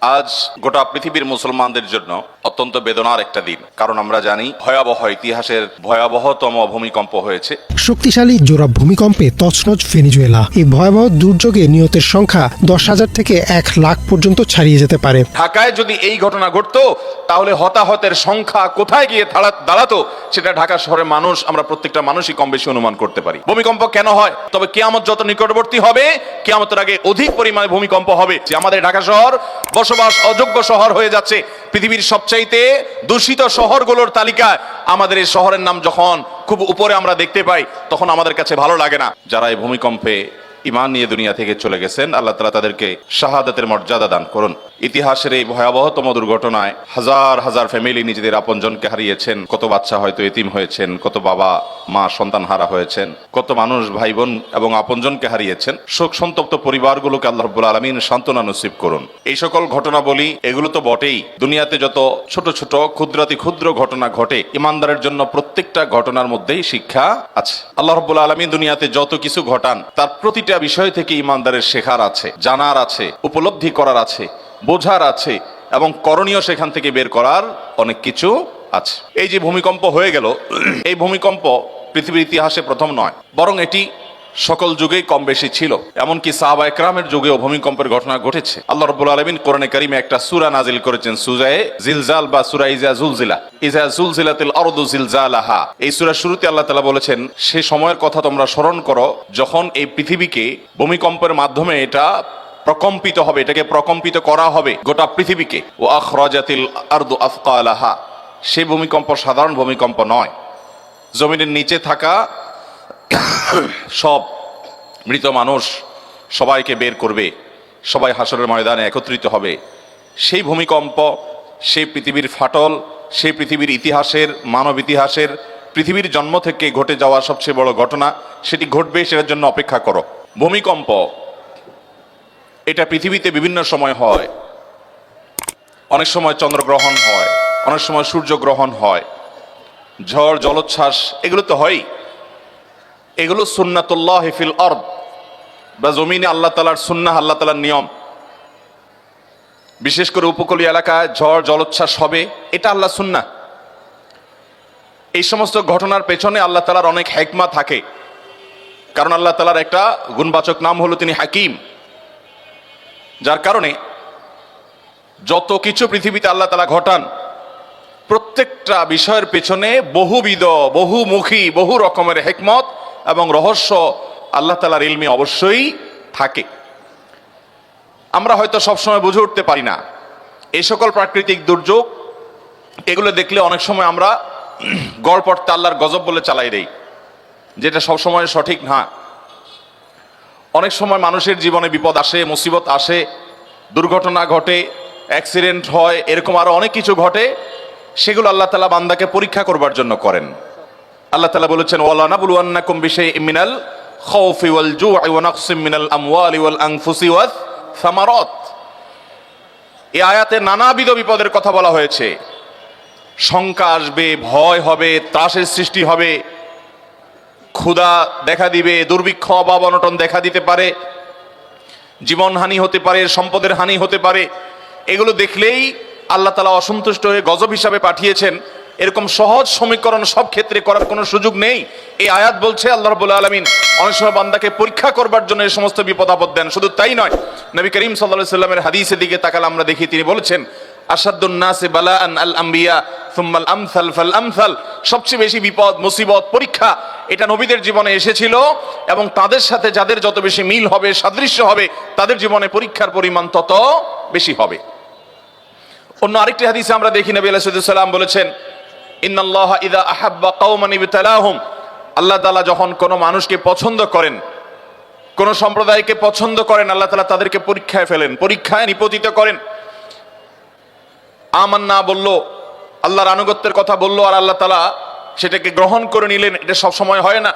আজ গোটা পৃথিবীর মুসলমানদের জন্য অত্যন্ত বেদনার একটা দিন, কারণ আমরা জানি ভয়াবহ ইতিহাসের ভয়াবহতম ভূমিকম্প হয়েছে। শক্তিশালী জোড়া ভূমিকম্পে তছনছ ভেনেজুয়েলা। এই ভয়াবহ দুর্যোগে নিহতের সংখ্যা 10,000 থেকে 1 লাখ পর্যন্ত ছাড়িয়ে যেতে পারে। ঢাকায় যদি এই ঘটনা ঘটতো তাহলে হতাহতের সংখ্যা কোথায় গিয়ে দাঁড়াতো সেটা ঢাকা শহরের মানুষ, আমরা প্রত্যেকটা মানুষই কম বেশি অনুমান করতে পারি। ভূমিকম্প কেন হয়? তবে কিয়ামত যত নিকটবর্তী হবে, কিয়ামতের আগে অধিক পরিমাণে ভূমিকম্প হবে। যে আমাদের ঢাকা শহর বসবাস অযোগ্য শহর হয়ে যাচ্ছে। পৃথিবীর সবচাইতে দূষিত শহরগুলোর তালিকায় আমাদের এই শহরের নাম যখন খুব উপরে আমরা দেখতে পাই, তখন আমাদের কাছে ভালো লাগে না। যারা এই ভূমিকম্পে ঈমান নিয়ে দুনিয়া থেকে চলে গেছেন, আল্লাহ তাআলা তাদেরকে শাহাদাতের মর্যাদা দান করুন। ইতিহাসের এই ভয়াবহতম দুর্ঘটনায় হাজার হাজার ফ্যামিলি নিজেদের আপনজনকে হারিয়েছেন, কত বাচ্চা হয়তো এতিম হয়েছেন, কত বাবা মা সন্তান হারা হয়েছেন, কত মানুষ ভাই বোন এবং আপনজনকে হারিয়েছেন। শোক সন্তপ্ত পরিবারগুলোকে আল্লাহ রাব্বুল আলামিন সান্ত্বনা নসিব করুন। এই সকল ঘটনা বলি, এগুলো তো বটেই, দুনিয়াতে যত ছোট ছোট ক্ষুদ্রাতি ক্ষুদ্র ঘটনা ঘটে, ইমানদারের জন্য প্রত্যেকটা ঘটনার মধ্যেই শিক্ষা আছে। আল্লাহ রাব্বুল আলামিন দুনিয়াতে যত কিছু ঘটান, তার প্রতিটা বিষয় থেকে ইমানদারের শেখার আছে, জানার আছে, উপলব্ধি করার আছে, বোঝার আছে এবং করণীয় সেখান থেকে বের করার অনেক কিছু আছে। এই যে ভূমিকম্প হয়ে গেল, এই ভূমিকম্প পৃথিবীর ইতিহাসে প্রথম নয়, বরং এটি সকল যুগেই কম বেশি ছিল। এমনকি সাহাবা একরামের যুগেও ভূমিকম্পের ঘটনা ঘটেছে। আল্লাহ রাব্বুল আলামিন কোরআনে কারিমে একটা সূরা নাজিল করেছেন, সূরা জিলজাল বা সূরা ইজা জুলজিলা, ইজা জুলজিলাতিল আরদু জিলজালাহা। এই সূরার শুরুতে আল্লাহ তাআলা বলেছেন, সে সময়ের কথা তোমরা স্মরণ করো যখন এই পৃথিবীকে ভূমিকম্পের মাধ্যমে এটা প্রকম্পিত হবে, এটাকে প্রকম্পিত করা হবে গোটা পৃথিবীকে। ও আখরাজাতিল আরদু আফকালাহা। সেই ভূমিকম্প সাধারণ ভূমিকম্প নয়। জমিনের নিচে থাকা সব মৃত মানুষ সবাইকে বের করবে, সবাই হাসরের ময়দানে একত্রিত হবে। সেই ভূমিকম্প, সেই পৃথিবীর ফাটল, সেই পৃথিবীর ইতিহাসের, মানব ইতিহাসের, পৃথিবীর জন্ম থেকে ঘটে যাওয়া সবচেয়ে বড় ঘটনা, সেটি ঘটবে, সেটার জন্য অপেক্ষা করো। ভূমিকম্প এটা পৃথিবীতে বিভিন্ন সময় হয়। অনেক সময় চন্দ্রগ্রহণ হয়, অনেক সময় সূর্যগ্রহণ হয়, ঝড় জলোচ্ছ্বাস, এগুলো তো হয়ই। এগুলো সুন্নাতুল্লাহ ফিল আরদ, বা জমিনে আল্লাহ তাআলার সুন্নাহ, আল্লাহ তাআলার নিয়ম। বিশেষ করে উপকূলীয় এলাকায় ঝড় জলোচ্ছ্বাস হবে, এটা আল্লাহ সুন্নাহ। এই সমস্ত ঘটনার পেছনে আল্লাহ তাআলার অনেক হিকমা থাকে, কারণ আল্লাহ তাআলার একটা গুণবাচক নাম হলো তিনি হাকিম। যার কারণে যত কিছু পৃথিবীতে আল্লাহ তাআলা ঘটান, প্রত্যেকটা বিষয়ের পেছনে বহুবিধ, বহুমুখী, বহু রকমের হিকমত এবং রহস্য আল্লাহ তাআলার ইলমে অবশ্যই থাকে। আমরা হয়তো সবসময় বুঝে উঠতে পারি না এই সকল প্রাকৃতিক দুর্যোগ। এগুলো দেখলে অনেক সময় আমরা গড়পড়তে আল্লাহর গজব বলে চালাই দেই, যেটা সবসময় সঠিক না। অনেক সময় মানুষের জীবনে বিপদ আসে, মুসিবত আসে, দুর্ঘটনা ঘটে, অ্যাক্সিডেন্ট হয়, এরকম আরো অনেক কিছু ঘটে। সেগুলো আল্লাহ তাআলা বান্দাকে পরীক্ষা করবার জন্য করেন। আল্লাহ তাআলা বলেছেন, ওয়ালা নাবলুওয়ান্নাকুম বিশাইইম মিনাল খাউফি ওয়াল জু'i ওয়া নাকসিম মিনাল আমওয়ালি ওয়াল আনফুসি ওয়াস সামারাত। এই আয়াতে নানাবিধ বিপদের কথা বলা হয়েছে। শঙ্কা আসবে, ভয় হবে, ত্রাসের সৃষ্টি হবে, ক্ষুধা দেখা দিবে, দুর্ভিক্ষ, অভাব অনটন দেখা দিতে পারে, জীবনহানি হতে পারে, সম্পদের হানি হতে পারে। এগুলো দেখলেই আল্লাহ তাআলা অসন্তুষ্ট হয়ে গজব হিসাবে পাঠিয়েছেন। এরকম সহজ সমীকরণ সব ক্ষেত্রে করার কোনো সুযোগ নেই। এই আয়াত বলছে আল্লাহ রাব্বুল আলামিন অনেক সময় বান্দাকে পরীক্ষা করবার জন্য এই সমস্ত বিপদ আপদ দেন। শুধু তাই নয়, নবী করিম সাল্লাল্লাহু আলাইহি সাল্লামের হাদিসের দিকে তাকালে আমরা দেখি তিনি বলেছেন, আশাদ্দুন নাসি বালাআন আল আম্বিয়া সুম্মাল আমসাল ফাল আমসাল। সবচেয়ে বেশি বিপদ, মুসিবত, পরীক্ষা এটা নবীদের জীবনে এসেছিল, এবং তাদের সাথে যাদের যত বেশি মিল হবে, সাদৃশ্য হবে, তাদের জীবনে পরীক্ষার পরিমাণ তত বেশি হবে। অন্য আরেকটি হাদিসে আমরা দেখি নবী আলাইহিস সালাম বলেছেন, ইন্নাল্লাহা ইযা আহাব্বা কওমান ইবতালাহুম। আল্লাহ তাআলা যখন কোনো মানুষকে পছন্দ করেন, কোন সম্প্রদায়কে পছন্দ করেন, আল্লাহ তাআলা তাদেরকে পরীক্ষায় ফেলেন, পরীক্ষায় নিপতিত করেন। আমান্না বলল, আল্লাহর আনুগত্যের কথা বলল, আর আল্লাহ তাআলা সেটাকে গ্রহণ করে নিলেন। এটা সব সময় হয় না,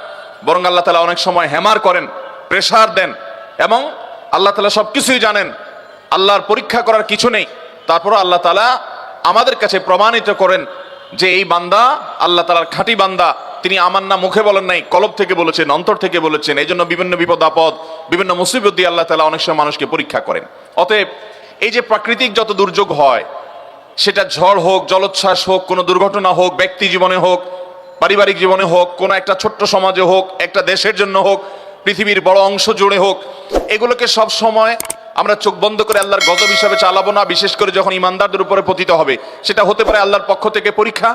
বরং আল্লাহ তাআলা অনেক সময় হ্যামার করেন, প্রেসার দেন, এবং আল্লাহ তাআলা সবকিছুই জানেন, আল্লাহর পরীক্ষা করার কিছু নেই। তারপরও আল্লাহ তাআলা আমাদের কাছে প্রমাণিত করেন যে এই বান্দা আল্লাহ তাআলার খাঁটি বান্দা। তিনি আমান্না মুখে বলেন নাই, কলব থেকে বলেছেন, অন্তর থেকে বলেছেন। এই জন্য বিভিন্ন বিপদ আপদ, বিভিন্ন মুসিবত দিয়ে আল্লাহ তাআলা অনেক সময় মানুষকে পরীক্ষা করেন। অতএব এই যে প্রাকৃতিক যত দুর্যোগ হয়, সেটা ঝড় হোক, জলোচ্ছ্বাস হোক, কোনো দুর্ঘটনা হোক, ব্যক্তি জীবনে হোক, পারিবারিক জীবনে হোক, কোনো একটা ছোট্ট সমাজে হোক, একটা দেশের জন্য হোক, পৃথিবীর বড় অংশ জুড়ে হোক, এগুলোকে সব সময় আমরা চোখ বন্ধ করে আল্লাহর গজব হিসাবে চালাবো না। বিশেষ করে যখন ইমানদারদের উপরে পতিত হবে, সেটা হতে পারে আল্লাহর পক্ষ থেকে পরীক্ষা,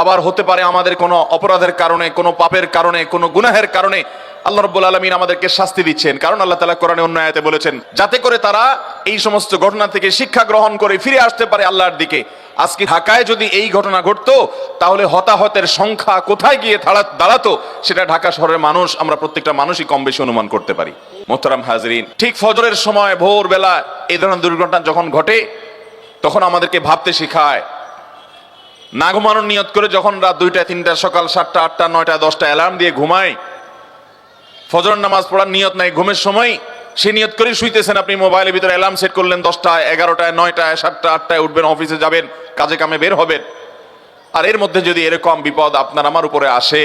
আবার হতে পারে আমাদের কোনো অপরাধের কারণে, কোনো পাপের কারণে, কোনো গুনাহের কারণে আল্লাহ রাব্বুল আলামিন আমাদেরকে শাস্তি দিচ্ছেন। কারণ আল্লাহ তাআলা কোরআনে অন্য আয়াতে বলেছেন, যাতে করে তারা এই সমস্ত ঘটনা থেকে শিক্ষা গ্রহণ করে ফিরে আসতে পারে আল্লাহর দিকে। আজকে ঢাকায় যদি এই ঘটনা ঘটতো, তাহলে হতাহতের সংখ্যা কোথায় গিয়ে দাঁড়াতো, সেটা ঢাকা শহরের মানুষ, আমরা প্রত্যেকটা মানুষই কম বেশি অনুমান করতে পারি। মোহতারাম হাজরিন, ঠিক ফজরের সময় ভোরবেলা এই ধরনের দুর্ঘটনা যখন ঘটে, তখন আমাদেরকে ভাবতে শেখায়। না ঘুমানোর নিয়ত করে যখন রাত 2টা 3টা, সকাল 7টা 8টা 9টা 10টা অ্যালার্ম দিয়ে ঘুমায়, ফজরের নামাজ পড়ার নিয়ত নাই, ঘুমের সময় সে নিয়ত করেই শুইতেছেন। আপনি মোবাইলের ভিতরে অ্যালার্ম সেট করলেন 10টায়, 11টায়, 9টায়, 7টা 8টায় উঠবেন, অফিসে যাবেন, কাজে কামে বের হবেন। আর এর মধ্যে যদি এরকম বিপদ আপনার আমার উপরে আসে,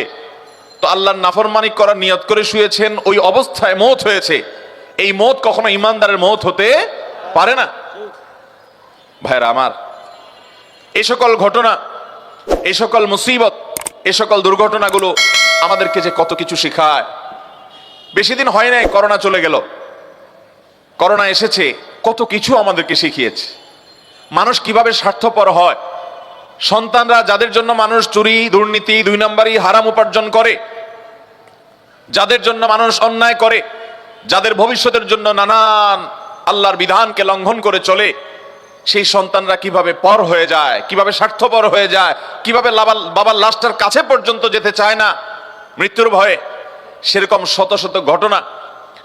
তো আল্লাহর নাফরমানি করার নিয়ত করে শুয়েছেন, ওই অবস্থায় মওত হয়েছে। এই মওত কখনো ইমানদারের মওত হতে পারে না। ভাইরা আমার, এই সকল ঘটনা, এই সকল মুসিবত, এই সকল দুর্ঘটনাগুলো আমাদেরকে যে কত কিছু শেখায়। বেশি দিন হয় নাই করোনা চলে গেল, করোনা এসেছে, কত কিছু আমাদেরকে শিখিয়েছে। মানুষ কিভাবে স্বার্থপর হয়, সন্তানরা যাদের জন্য মানুষ চুরি, দুর্নীতি, 2 নম্বরই হারাম উপার্জন করে, যাদের জন্য মানুষ অন্যায় করে, যাদের ভবিষ্যতের জন্য নানান আল্লাহর বিধানকে লঙ্ঘন করে চলে, সেই সন্তানরা কিভাবে পর হয়ে যায়, কিভাবে স্বার্থপর হয়ে যায়, কিভাবে বাবার লাশটার কাছে পর্যন্ত যেতে চায় না মৃত্যুর ভয়ে। সেরকম শত শত ঘটনা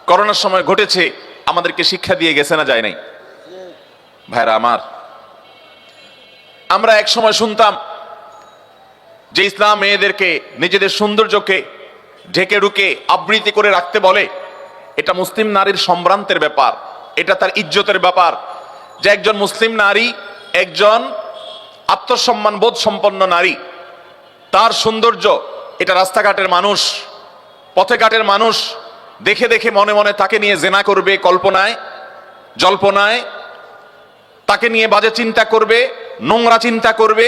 করোনার সময় ঘটেছে, আমাদেরকে শিক্ষা দিয়ে গেছে না, যায় নাই? ভাইরা আমার, আমরা এক সময় শুনতাম যে ইসলাম মেয়েদেরকে নিজেদের সৌন্দর্যকে ঢেকে ঢুকে আবৃত্তি করে রাখতে বলে। এটা মুসলিম নারীর সম্ভ্রান্তের ব্যাপার, এটা তার ইজ্জতের ব্যাপার, যে একজন মুসলিম নারী, একজন আত্মসম্মান বোধ সম্পন্ন নারী, তার সৌন্দর্য, এটা রাস্তাঘাটের মানুষ, পথে ঘাটের মানুষ দেখে দেখে মনে মনে তাকে নিয়ে জেনা করবে, কল্পনায় জল্পনায় তাকে নিয়ে বাজে চিন্তা করবে, নোংরা চিন্তা করবে।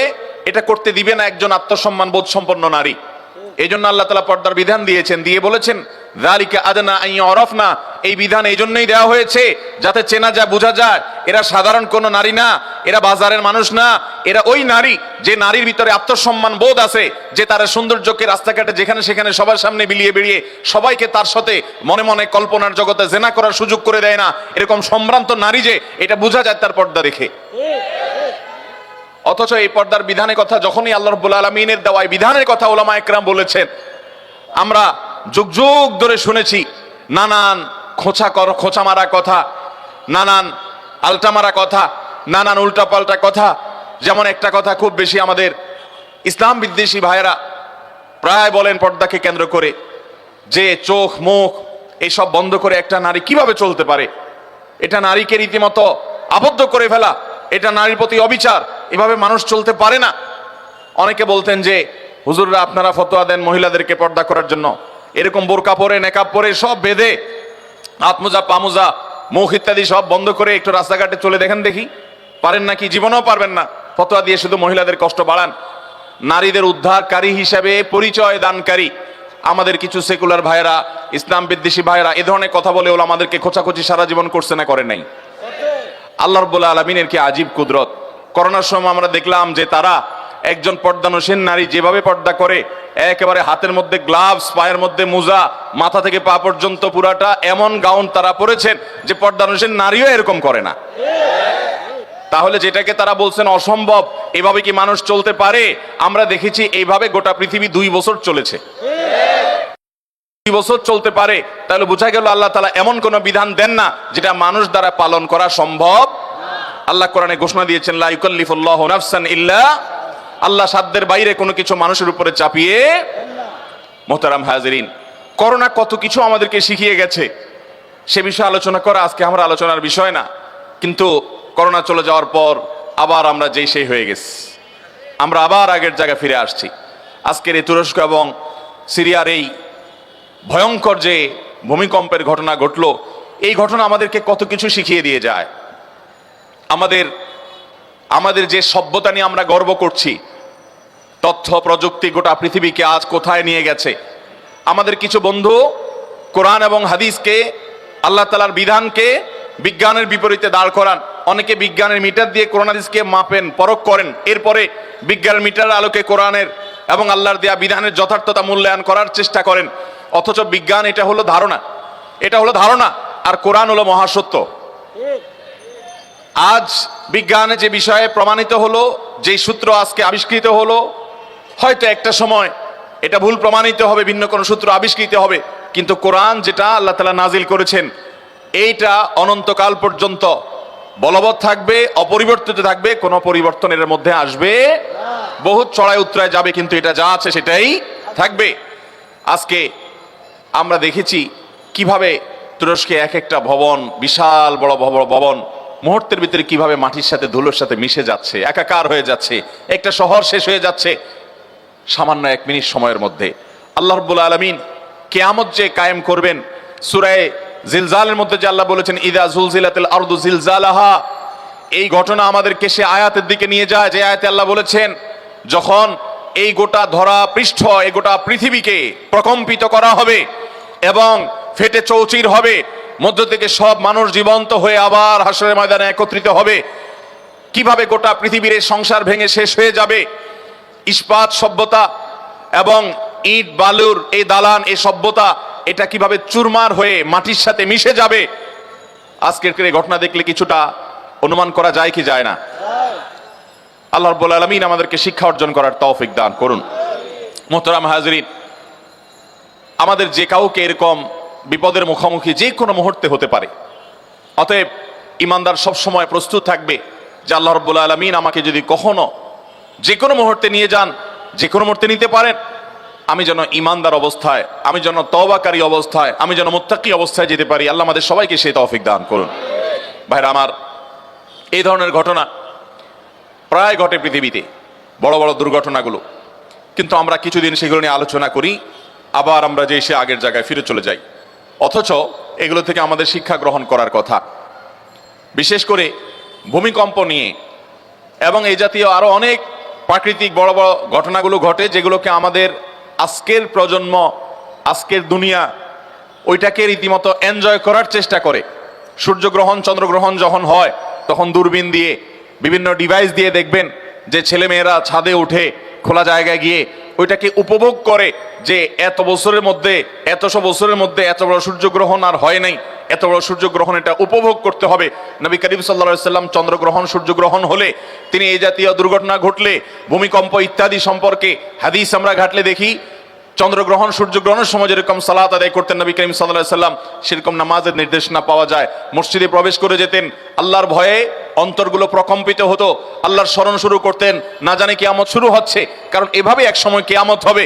এটা করতে দিবে না একজন আত্মসম্মান বোধ সম্পন্ন নারী। এই জন্য আল্লাহ তাআলা পর্দার বিধান দিয়েছেন, দিয়ে বলেছেন যালিকা আদনা আন ইউরাফনা। এই বিধান এই জন্যই দেওয়া হয়েছে যাতে চেনা যায়, বোঝা যায় এরা সাধারণ কোনো নারী না, এরা বাজারের মানুষ না, এরা ওই নারী যে নারীর ভিতরে আত্মসম্মান বোধ আছে, যে তার সৌন্দর্যকে রাস্তাঘাটে যেখানে সেখানে সবার সামনে বিলিয়ে বেরিয়ে সবাইকে তার সাথে মনে মনে কল্পনার জগতে জেনা করার সুযোগ করে দেয় না। এরকম সম্ভ্রান্ত নারী যে, এটা বোঝা যায় তার পর্দা দেখে। অথচ এই পর্দার বিধানের কথা যখনই আল্লাহ রাব্বুল আলামিনের দেওয়া এই বিধানের কথা উলামা একরাম বলেছেন, আমরা যুগ যুগ ধরে শুনেছি নানান খোঁচা মারা কথা, নানান আলটা মারা কথা, নানান উল্টাপাল্টা কথা। যেমন একটা কথা খুব বেশি আমাদের ইসলাম বিদ্বেষী ভাইয়েরা প্রায় বলেন পর্দাকে কেন্দ্র করে, যে চোখ মুখ এইসব বন্ধ করে একটা নারী কিভাবে চলতে পারে, এটা নারীকে রীতিমতো আবদ্ধ করে ফেলা, এটা নারীর প্রতি অবিচার, এভাবে মানুষ চলতে পারে না। অনেকে বলতেন যে হুজুররা আপনারা ফতোয়া দেন মহিলাদেরকে পর্দা করার জন্য, এরকম বোরকা পরে, নেকাব পরে, সব বেঁধে, হাত মোজা পা মোজা মুখ ইত্যাদি সব বন্ধ করে একটু রাস্তাঘাটে চলে দেখেন দেখি, পারেন নাকি? জীবনেও পারবেন না। ফতোয়া দিয়ে শুধু মহিলাদের কষ্ট বাড়ান। নারীদের উদ্ধারকারী হিসাবে পরিচয় দানকারী আমাদের কিছু সেকুলার ভাইয়েরা, ইসলাম বিদ্বেষী ভাইয়েরা এ ধরনের কথা বলে ওলা আমাদেরকে খোঁচাখুচি সারা জীবন করছে না, করে নাই? আল্লাহ রাব্বুল আলামিনের কি আজীব কুদরত। করোনার সময় আমরা দেখলাম যে তারা একজন পর্দানসীন নারী যেভাবে পর্দা করে, একেবারে হাতের মধ্যে গ্লাভস, পায়ের মধ্যে মোজা, মাথা থেকে পা পর্যন্ত পুরাটা এমন গাউন তারা পরেছেন যে পর্দানসীন নারীও এরকম করে না। তাহলে যেটাকে তারা বলছেন অসম্ভব, এভাবে কি মানুষ চলতে পারে? আমরা দেখেছি এইভাবে গোটা পৃথিবী 2 বছর চলেছে। 2 বছর চলতে পারে, তাহলে বোঝা গেল আল্লাহ তাআলা এমন কোন বিধান দেন না যেটা মানুষ দ্বারা পালন করা সম্ভব। আল্লাহ কোরআনে ঘোষণা দিয়েছেন লা ইউকাল্লিফুল্লাহু নাফসান ইল্লা, আল্লাহ সাধ্যের বাইরে কোনো কিছু মানুষের উপরে চাপিয়ে। মোহতারাম হাজিরিন, করোনা কত কিছু আমাদেরকে শিখিয়ে গেছে, সে বিষয়ে আলোচনা করা আজকে আমরা আলোচনার বিষয় না। কিন্তু করোনা চলে যাওয়ার পর আবার আমরা যেই সেই হয়ে গেছি, আমরা আবার আগের জায়গায় ফিরে আসছি। আজকের এই তুরস্ক এবং সিরিয়ার এই ভয়ঙ্কর যে ভূমিকম্পের ঘটনা ঘটলো, এই ঘটনা আমাদেরকে কত কিছু শিখিয়ে দিয়ে যায়। আমাদের যে সভ্যতা নিয়ে আমরা গর্ব করছি, তথ্য প্রযুক্তি গোটা পৃথিবীকে আজ কোথায় নিয়ে গেছে। আমাদের কিছু বন্ধু কোরআন এবং হাদিসকে, আল্লাহ তাআলার বিধানকে বিজ্ঞানের বিপরীতে দাঁড় করান। অনেকে বিজ্ঞানের মিটার দিয়ে কোরআন হাদিসকে মাপেন, পরখ করেন, এরপরে বিজ্ঞানের মিটারের আলোকে কোরআনের এবং আল্লাহর দেয়া বিধানের যথার্থতা মূল্যায়ন করার চেষ্টা করেন। অথচ বিজ্ঞান এটা হলো ধারণা, আর কোরআন হলো মহাসত্য। আজ বিজ্ঞানে যে বিষয়ে প্রমাণিত হলো, যে সূত্র আজকে আবিষ্কৃত হলো, হয়তো একটা সময় এটা ভুল প্রমাণিত হবে, ভিন্ন কোনো সূত্র আবিষ্কৃত হবে, কিন্তু কোরআন যেটা আল্লাহ তাআলা নাজিল করেছেন এইটা অনন্তকাল পর্যন্ত বলবৎ থাকবে, অপরিবর্তিত থাকবে, কোনো পরিবর্তনের মধ্যে আসবে, বহুত চড়াই উতরায় যাবে, কিন্তু এটা যা আছে সেটাই থাকবে। আজকে আমরা দেখেছি কিভাবে তুরস্কে এক একটা ভবন, বিশাল বড় ভবন মুহূর্তের ভিতরে কিভাবে মাটির সাথে ধুলোর সাথে মিশে যাচ্ছে, একাকার হয়ে যাচ্ছে, একটা শহর শেষ হয়ে যাচ্ছে সামান্য 1 মিনিট সময়ের মধ্যে। আল্লাহ রাব্বুল আলামিন কিয়ামত যে কায়েম করবেন, সূরা জিলজালের মধ্যে যে আল্লাহ বলেছেন ইযা জুলজিলাতিল আরদু জিলজালাহা, এই ঘটনা আমাদেরকে সে আয়াতের দিকে নিয়ে যায় যে আয়াতে আল্লাহ বলেছেন যখন এই গোটা ধরা পৃষ্ঠ, এই গোটা পৃথিবীকে প্রকম্পিত করা হবে এবং ফেটে চৌচির হবে, মধ্য থেকে সব মানুষ জীবন্ত হয়ে আবার হাসরের ময়দানে একত্রিত হবে, কিভাবে গোটা পৃথিবীর এই সংসার ভেঙে শেষ হয়ে যাবে, ইস্পাত সভ্যতা এবং ইট বালুর এই দালান, এই সভ্যতা এটা কিভাবে চুরমার হয়ে মাটির সাথে মিশে যাবে, আজকের এই ঘটনা দেখলে কিছুটা অনুমান করা যায় কি যায় না? আল্লাহ রাব্বুল আলামিন আমাদেরকে শিক্ষা অর্জন করার তৌফিক দান করুন। মুহতারাম হাজরিন, আমাদের যে কাউকে এরকম বিপদের মুখোমুখি যে কোনো মুহূর্তে হতে পারে, অতএব ইমানদার সবসময় প্রস্তুত থাকবে যে আল্লাহ রাব্বুল আলামিন আমাকে যদি কখনো যে কোনো মুহূর্তে নিয়ে যান, যে কোনো মুহূর্তে নিতে পারেন, আমি যেন ইমানদার অবস্থায়, আমি যেন তওবাকারী অবস্থায়, আমি যেন মুত্তাকি অবস্থায় যেতে পারি। আল্লাহ আমাদের সবাইকে সেই তৌফিক দান করুন। ভাইরা আমার, এই ধরনের ঘটনা প্রায় ঘটে পৃথিবীতে, বড় বড় দুর্ঘটনাগুলো, কিন্তু আমরা কিছুদিন সেগুলো নিয়ে আলোচনা করি, আবার আমরা যে সে আগের জায়গায় ফিরে চলে যাই। অথচ এগুলো থেকে আমাদের শিক্ষা গ্রহণ করার কথা, বিশেষ করে ভূমিকম্প নিয়ে এবং এই জাতীয় আরো অনেক প্রাকৃতিক বড় বড় ঘটনাগুলো ঘটে, যেগুলোকে আমাদের আজকের প্রজন্ম, আজকের দুনিয়া ওইটাকে রীতিমতো এনজয় করার চেষ্টা করে। সূর্যগ্রহণ, চন্দ্রগ্রহণ যখন হয় তখন দূরবীন দিয়ে, বিভিন্ন ডিভাইস দিয়ে দেখবেন যে ছেলেমেয়েরা ছাদে উঠে খোলা জায়গায় গিয়ে ওইটাকে উপভোগ করে, যে এত বছরের মধ্যে, এতশো বছরের মধ্যে এত বড় সূর্যগ্রহণ আর হয় নাই, এত বড় সূর্যগ্রহণ এটা উপভোগ করতে হবে। নবী করিম সাল্লাল্লাহু আলাইহি সাল্লাম চন্দ্রগ্রহণ, সূর্যগ্রহণ হলে, তিনি এই জাতীয় দুর্ঘটনা ঘটলে, ভূমিকম্প ইত্যাদি সম্পর্কে হাদিস আমরা ঘাটলে দেখি, চন্দ্রগ্রহণ, সূর্যগ্রহণের সময় যেরকম সালাত আদায় করতেন নবী করিম সাল্লাল্লাহু আলাইহি সাল্লাম, সেরকম নামাজের নির্দেশনা পাওয়া যায়। মসজিদে প্রবেশ করে যেতেন, আল্লাহর ভয়ে অন্তরগুলো প্রকম্পিত হতো, আল্লাহর স্মরণ শুরু করতেন, না জানে কিয়ামত শুরু হচ্ছে, কারণ এভাবে এক সময় কিয়ামত হবে।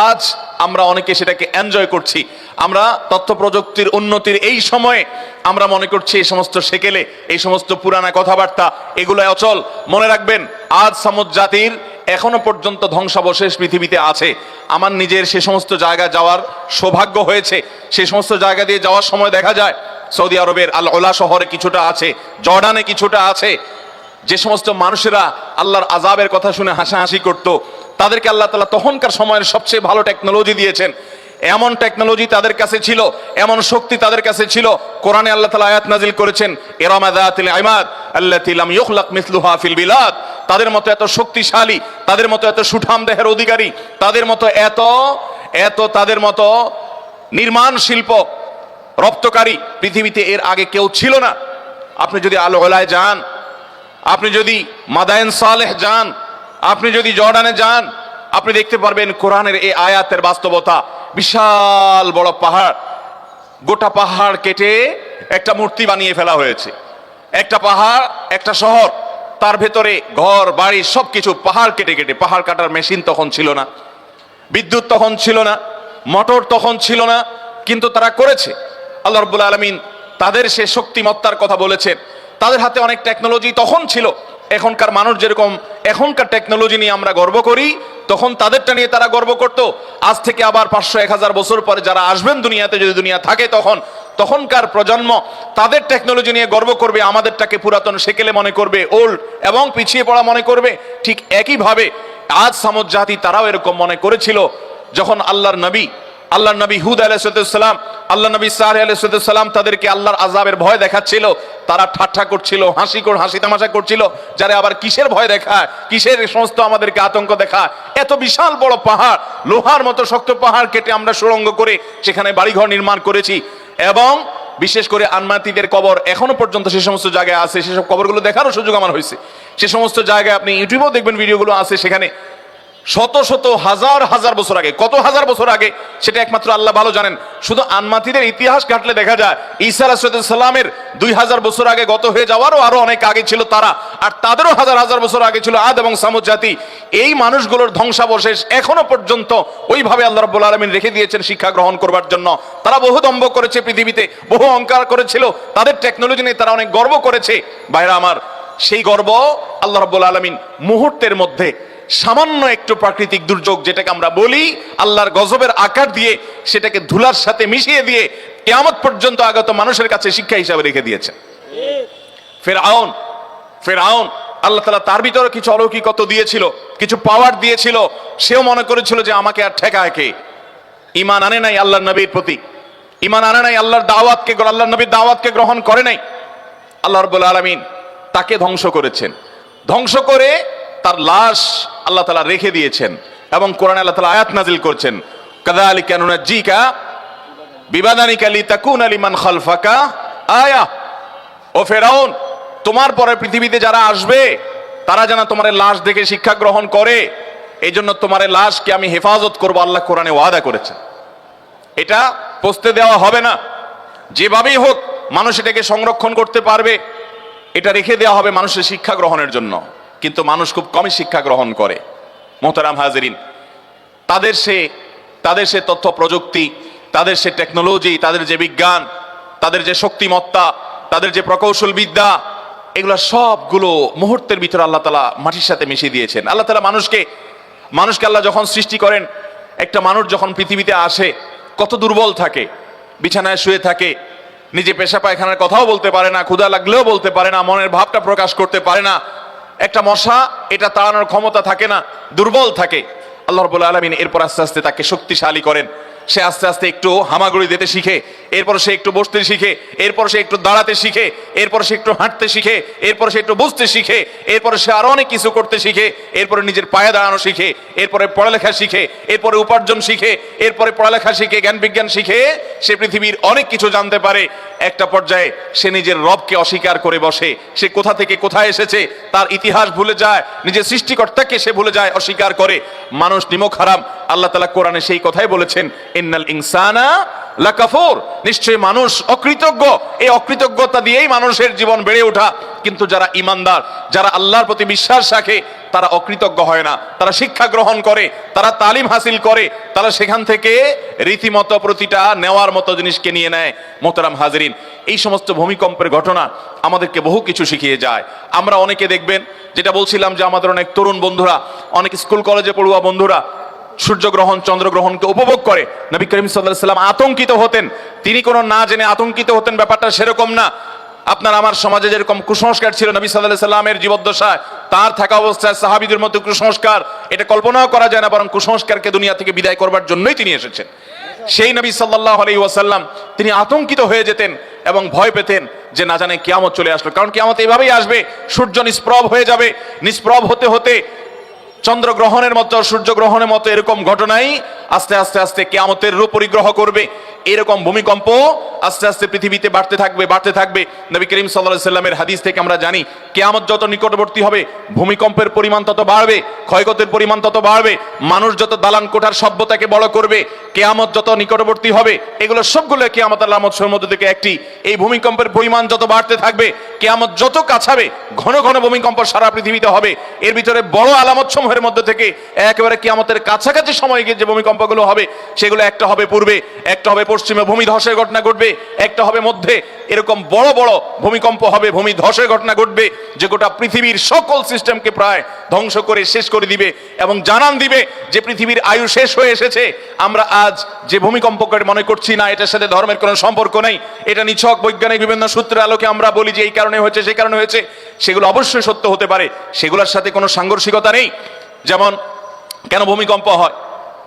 আজ আমরা অনেকে সেটাকে এনজয় করছি। আমরা তথ্য প্রযুক্তির উন্নতির এই সময়ে আমরা মনে করছি এই সমস্ত সেকেলে, এই সমস্ত পুরানা কথাবার্তা এগুলো অচল। মনে রাখবেন, আজ সামুদ জাতির এখনো পর্যন্ত ধ্বংসাবশেষ পৃথিবীতে আছে। আমার নিজের সে সমস্ত জায়গা যাওয়ার সৌভাগ্য হয়েছে। সেই সমস্ত জায়গা দিয়ে যাওয়ার সময় দেখা যায় সৌদি আরবের আল ওলা শহরে কিছুটা আছে, জর্ডানে কিছুটা আছে, যে সমস্ত মানুষেরা আল্লাহর আযাবের কথা শুনে হাসাহাসি করত, তাদেরকে আল্লাহ তাআলা তখনকার সময়ের সবচেয়ে ভালো টেকনোলজি দিয়েছেন। এমন টেকনোলজি তাদের কাছে ছিল, এমন শক্তি তাদের কাছে ছিল। কোরআনে আল্লাহ তাআলা আয়াত নাজিল করেছেন, ইরামা যাতিল ইমাদ আল্লাতী লাম ইখলাক মিসলুহা ফিল বিলাদ, তাদের মতো এত শক্তিশালী, তাদের মতো এত সুঠাম দেহের অধিকারী, তাদের মতো তাদের মতো নির্মাণ শিল্প রপ্তকারী পৃথিবীতে এর আগে কেউ ছিল না। আপনি যদি আল ওলায় যান, আপনি যদি মাদায়েন সালেহ যান, আপনি যদি জর্ডানে যান, আপনি দেখতে পারবেন কোরআনের এই আয়াতের বাস্তবতা। বিশাল বড় পাহাড়, গোটা পাহাড় কেটে একটা মূর্তি বানিয়ে ফেলা হয়েছে। একটা পাহাড়, একটা শহর, তার ভেতরে ঘর বাড়ি সবকিছু পাহাড় কেটে কেটে। পাহাড় কাটার মেশিন তখন ছিল না, বিদ্যুৎ তখন ছিল না, মোটর তখন ছিল না, কিন্তু তারা করেছে। আল্লাহ রাব্বুল আলামিন তাদের সে শক্তিমত্তার কথা বলেছেন। তাদের হাতে অনেক টেকনোলজি তখন ছিল। এখনকার মানুষ যেরকম এখনকার টেকনোলজি নিয়ে আমরা গর্ব করি, তখন তাদেরটা নিয়ে তারা গর্ব করত। আজ থেকে আবার 500-1000 বছর পরে যারা আসবেন দুনিয়াতে, যদি দুনিয়া থাকে, তখন তখনকার প্রজন্ম তাদের টেকনোলজি নিয়ে গর্ব করবে, আমাদেরটাকে পুরাতন সেকেলে মনে করবে, ওল্ড এবং পিছিয়ে পড়া মনে করবে। ঠিক একইভাবে আজ সামুদ জাতি তারাও এরকম মনে করেছিল। যখন আল্লাহর নবী হুদ আলাইহিসসালাম, আল্লাহ নবী সালেহ আলাইহিসসালাম তাদেরকে আল্লাহর আযাবের ভয় দেখাচ্ছিল, তারা ঠাট্টা করছিল, হাসি তামাশা করছিল, যারা আবার কিসের ভয় দেখায়, কিসের সমস্ত আমাদেরকে আতঙ্ক দেখায়। এত বিশাল বড় পাহাড়, লোহার মতো শক্ত পাহাড় কেটে আমরা সুড়ঙ্গ করে সেখানে বাড়িঘর নির্মাণ করেছি, এবং বিশেষ করে আনমাতিদের কবর এখনো পর্যন্ত সে সমস্ত জায়গায় আছে। সেসব কবরগুলো দেখারও সুযোগ আমার হয়েছে। সে সমস্ত জায়গায় আপনি ইউটিউবেও দেখবেন, ভিডিওগুলো আছে, সেখানে শত শত হাজার হাজার বছর আগে, কত হাজার বছর আগে সেটা একমাত্র আল্লাহ ভালো জানেন। শুধু আনমাতিদের ইতিহাস ঘাটলে দেখা যায় ঈসা আলাইহিস সালামের 2000 বছর আগে গত হয়ে যাওয়ারও আরো অনেক আগে ছিল তারা, আর তাদেরও হাজার হাজার বছর আগে ছিল আদ এবং সামুদ জাতি। এই মানুষগুলোর ধ্বংসাবশেষ এখনো পর্যন্ত ওইভাবে আল্লাহ রাব্বুল আলামিন রেখে দিয়েছেন শিক্ষা গ্রহণ করবার জন্য। তারা বহু দম্ভ করেছে পৃথিবীতে, বহু অহংকার করেছিল, তাদের টেকনোলজি নিয়ে তারা অনেক গর্ব করেছে। ভাইরা আমার, সেই গর্ব আল্লাহ রাব্বুল আলামিন মুহূর্তের মধ্যে সামান্য একটু প্রাকৃতিক দুর্যোগ, যেটাকে আমরা বলি আল্লাহর গজবের আকার দিয়ে, সেটাকে ধুলার সাথে মিশিয়ে দিয়ে কিয়ামত পর্যন্ত আগত মানুষের কাছে শিক্ষা হিসাবে রেখে দিয়েছে। ফেরাউন আল্লাহ তাআলা তার ভিতরে কিছু অলৌকিকত্ব দিয়েছিল, কিছু পাওয়ার দিয়েছিল। সেও মনে করেছিল যে আমাকে আর ঠেকায় কে। ঈমান আনে নাই আল্লাহর নবীর প্রতি, ঈমান আনে নাই আল্লাহর দাওয়াতকে, আল্লাহর নবীর দাওয়াতকে গ্রহণ করে নাই। আল্লাহ রাব্বুল আলামিন তাকে ধ্বংস করেছেন। ধ্বংস করে তার লাশ আল্লাহ তাআলা রেখে দিয়েছেন, এবং কোরআনে আল্লাহ তাআলা আয়াত নাজিল করছেন, কাযালিকা নুনাজ্জিকা বিবাদানিকা লিতাকুনা লিমান খালফাকা আয়া। ও ফেরাউন, তোমার পরে পৃথিবীতে যারা আসবে তারা যেন তোমার লাশ দেখে শিক্ষা গ্রহণ করে, এই জন্য তোমার লাশকে আমি হেফাজত করবো, আল্লাহ কোরআনে ওয়াদা করেছেন। এটা পচতে দেওয়া হবে না, যেভাবেই হোক মানুষ এটাকে সংরক্ষণ করতে পারবে, এটা রেখে দেওয়া হবে মানুষের শিক্ষা গ্রহণের জন্য। কিন্তু মানুষ খুব কমই শিক্ষা গ্রহণ করে। মোহতারাম হাজিরিন, তাদের সে তথ্য প্রযুক্তি, তাদের সে টেকনোলজি, তাদের যে বিজ্ঞান, তাদের যে শক্তিমত্তা, তাদের যে প্রকৌশল বিদ্যা, এগুলো সবগুলো মুহূর্তের ভিতরে আল্লাহ তাআলা মাটির সাথে মিশিয়ে দিয়েছেন। আল্লাহ তাআলা মানুষকে আল্লাহ যখন সৃষ্টি করেন, একটা মানুষ যখন পৃথিবীতে আসে কত দুর্বল থাকে, বিছানায় শুয়ে থাকে, নিজে পেশা পায়খানার কথাও বলতে পারে না, ক্ষুধা লাগলেও বলতে পারে না, মনের ভাবটা প্রকাশ করতে পারে না। একটা মশা এটা তাড়ানোর ক্ষমতা থাকে না, দুর্বল থাকে। আল্লাহ রাব্বুল আলামিন এরপর আস্তে আস্তে তাকে শক্তিশালী করেন। সে আস্তে আস্তে একটু হামাগুড়ি দিতে শিখে, এরপর সে একটু বসতে শিখে, এরপর সে একটু দাঁড়াতে শিখে, এরপর সে একটু হাঁটতে শিখে, এরপর সে একটু বুঝতে শিখে, এরপরে সে আরো অনেক কিছু করতে শিখে, এরপরে নিজের পায়ে দাঁড়ানো শিখে, এরপরে পড়ালেখা শিখে, এরপরে উপার্জন শিখে, এরপরে পড়ালেখা শিখে, জ্ঞান বিজ্ঞান শিখে সে পৃথিবীর অনেক কিছু জানতে পারে। একটা পর্যায়ে সে নিজের রবকে অস্বীকার করে বসে। সে কোথা থেকে কোথায় এসেছে তার ইতিহাস ভুলে যায়, নিজের সৃষ্টিকর্তাকে সে ভুলে যায়, অস্বীকার করে। মানুষ নিমক হারাম। আল্লাহ তাআলা কোরআনে সেই কথাই বলেছেন, ইন্নাল ইনসানা লাকাফুর, নিশ্চয়ই মানুষ অকৃতজ্ঞ। এই অকৃতজ্ঞতা দিয়েই মানুষের জীবন বেড়ে ওঠা। কিন্তু যারা ইমানদার, যারা আল্লাহর প্রতি বিশ্বাস রাখে, তারা অকৃতজ্ঞ হয় না, তারা শিক্ষা গ্রহণ করে, তারা তালিম হাসিল করে, তারা সেখান থেকে রীতিমতো প্রতিটা নেওয়ার মতো জিনিসকে নিয়ে নেয়। মোহতারাম হাজিরিন, এই সমস্ত ভূমিকম্পের ঘটনা আমাদেরকে বহু কিছু শিখিয়ে যায়। আমরা অনেকে দেখবেন, যেটা বলছিলাম যে আমাদের অনেক তরুণ বন্ধুরা, অনেক স্কুল কলেজে পড়ুয়া বন্ধুরা সূর্যগ্রহণ চন্দ্রগ্রহণকে উপভোগ করে। নবী করিম সাল্লাল্লাহু আলাইহি ওয়াসাল্লাম আতঙ্কিত হতেন, তিনি কোনো না জেনে আতঙ্কিত হতেন, ব্যাপারটা সেরকম না। আপনার আমার সমাজে যেরকম কুসংস্কার ছিল নবী সাল্লাল্লাহু আলাইহি ওয়াসাল্লামের জীবদ্দশায়, তার থাকা অবস্থায় সাহাবীদের মধ্যে কুসংস্কার, এটা কল্পনাও করা যায় না, বরং কুসংস্কারকে দুনিয়া থেকে বিদায় করবার জন্যই তিনি এসেছেন। সেই নবী সাল্লাল্লাহু আলাইহি ওয়াসাল্লাম তিনি আতঙ্কিত হয়ে যেতেন এবং ভয় পেতেন যে না জানে কিয়ামত চলে আসলো। কারণ কিয়ামত এইভাবেই আসবে, সূর্য নিষ্প্রভ হয়ে যাবে, নিষ্প্রভ হতে হতে চন্দ্রগ্রহণের মতো, সূর্যগ্রহণের মতো এরকম ঘটনাই আস্তে আস্তে আস্তে কিয়ামতের রূপ পরিগ্রহ করবে। এরকম ভূমিকম্প আস্তে আস্তে পৃথিবীতে বাড়তে থাকবে। নবী করিম সাল্লাল্লাহু আলাইহি ওয়াসাল্লামের হাদিস থেকে আমরা জানি, কিয়ামত যত নিকটবর্তী হবে ভূমিকম্পের পরিমাণ তত বাড়বে, ক্ষয়ক্ষতির পরিমাণ তত বাড়বে, মানুষ যত দালান কোঠার সভ্যতাকে বড় করবে, কিয়ামত যত নিকটবর্তী হবে, এগুলো সবগুলো কিয়ামত আলামতের মধ্যে থেকে একটি। এই ভূমিকম্পের পরিমাণ যত বাড়তে থাকবে, কিয়ামত যত কাছাবে, ঘন ঘন ভূমিকম্প সারা পৃথিবীতে হবে। এর ভিতরে বড় আলামত সমূহের মধ্যে থেকে একেবারে কিয়ামতের কাছাকাছি সময়ে গিয়ে যে ভূমিকম্পগুলো হবে, সেগুলো একটা হবে পূর্বে, একটা হবে পশ্চিমে ভূমি ধসের ঘটনা ঘটবে, একটা হবে মধ্যে। এরকম বড় বড় ভূমিকম্প হবে, ভূমি ধসের ঘটনা ঘটবে, যে গোটা পৃথিবীর সকল সিস্টেমকে প্রায় ধ্বংস করে শেষ করে দিবে এবং জানান দিবে যে পৃথিবীর আয়ু শেষ হয়ে এসেছে। আমরা আজ যে ভূমিকম্পকে মনে করছি না, এটার সাথে ধর্মের কোনো সম্পর্ক নেই, এটা নিছক বৈজ্ঞানিক বিভিন্ন সূত্রের আলোকে আমরা বলি যে এই কারণে হয়েছে, সেই কারণে হয়েছে, সেগুলো অবশ্যই সত্য হতে পারে, সেগুলোর সাথে কোনো সাংঘর্ষিকতা নেই। যেমন কেন ভূমিকম্প হয়?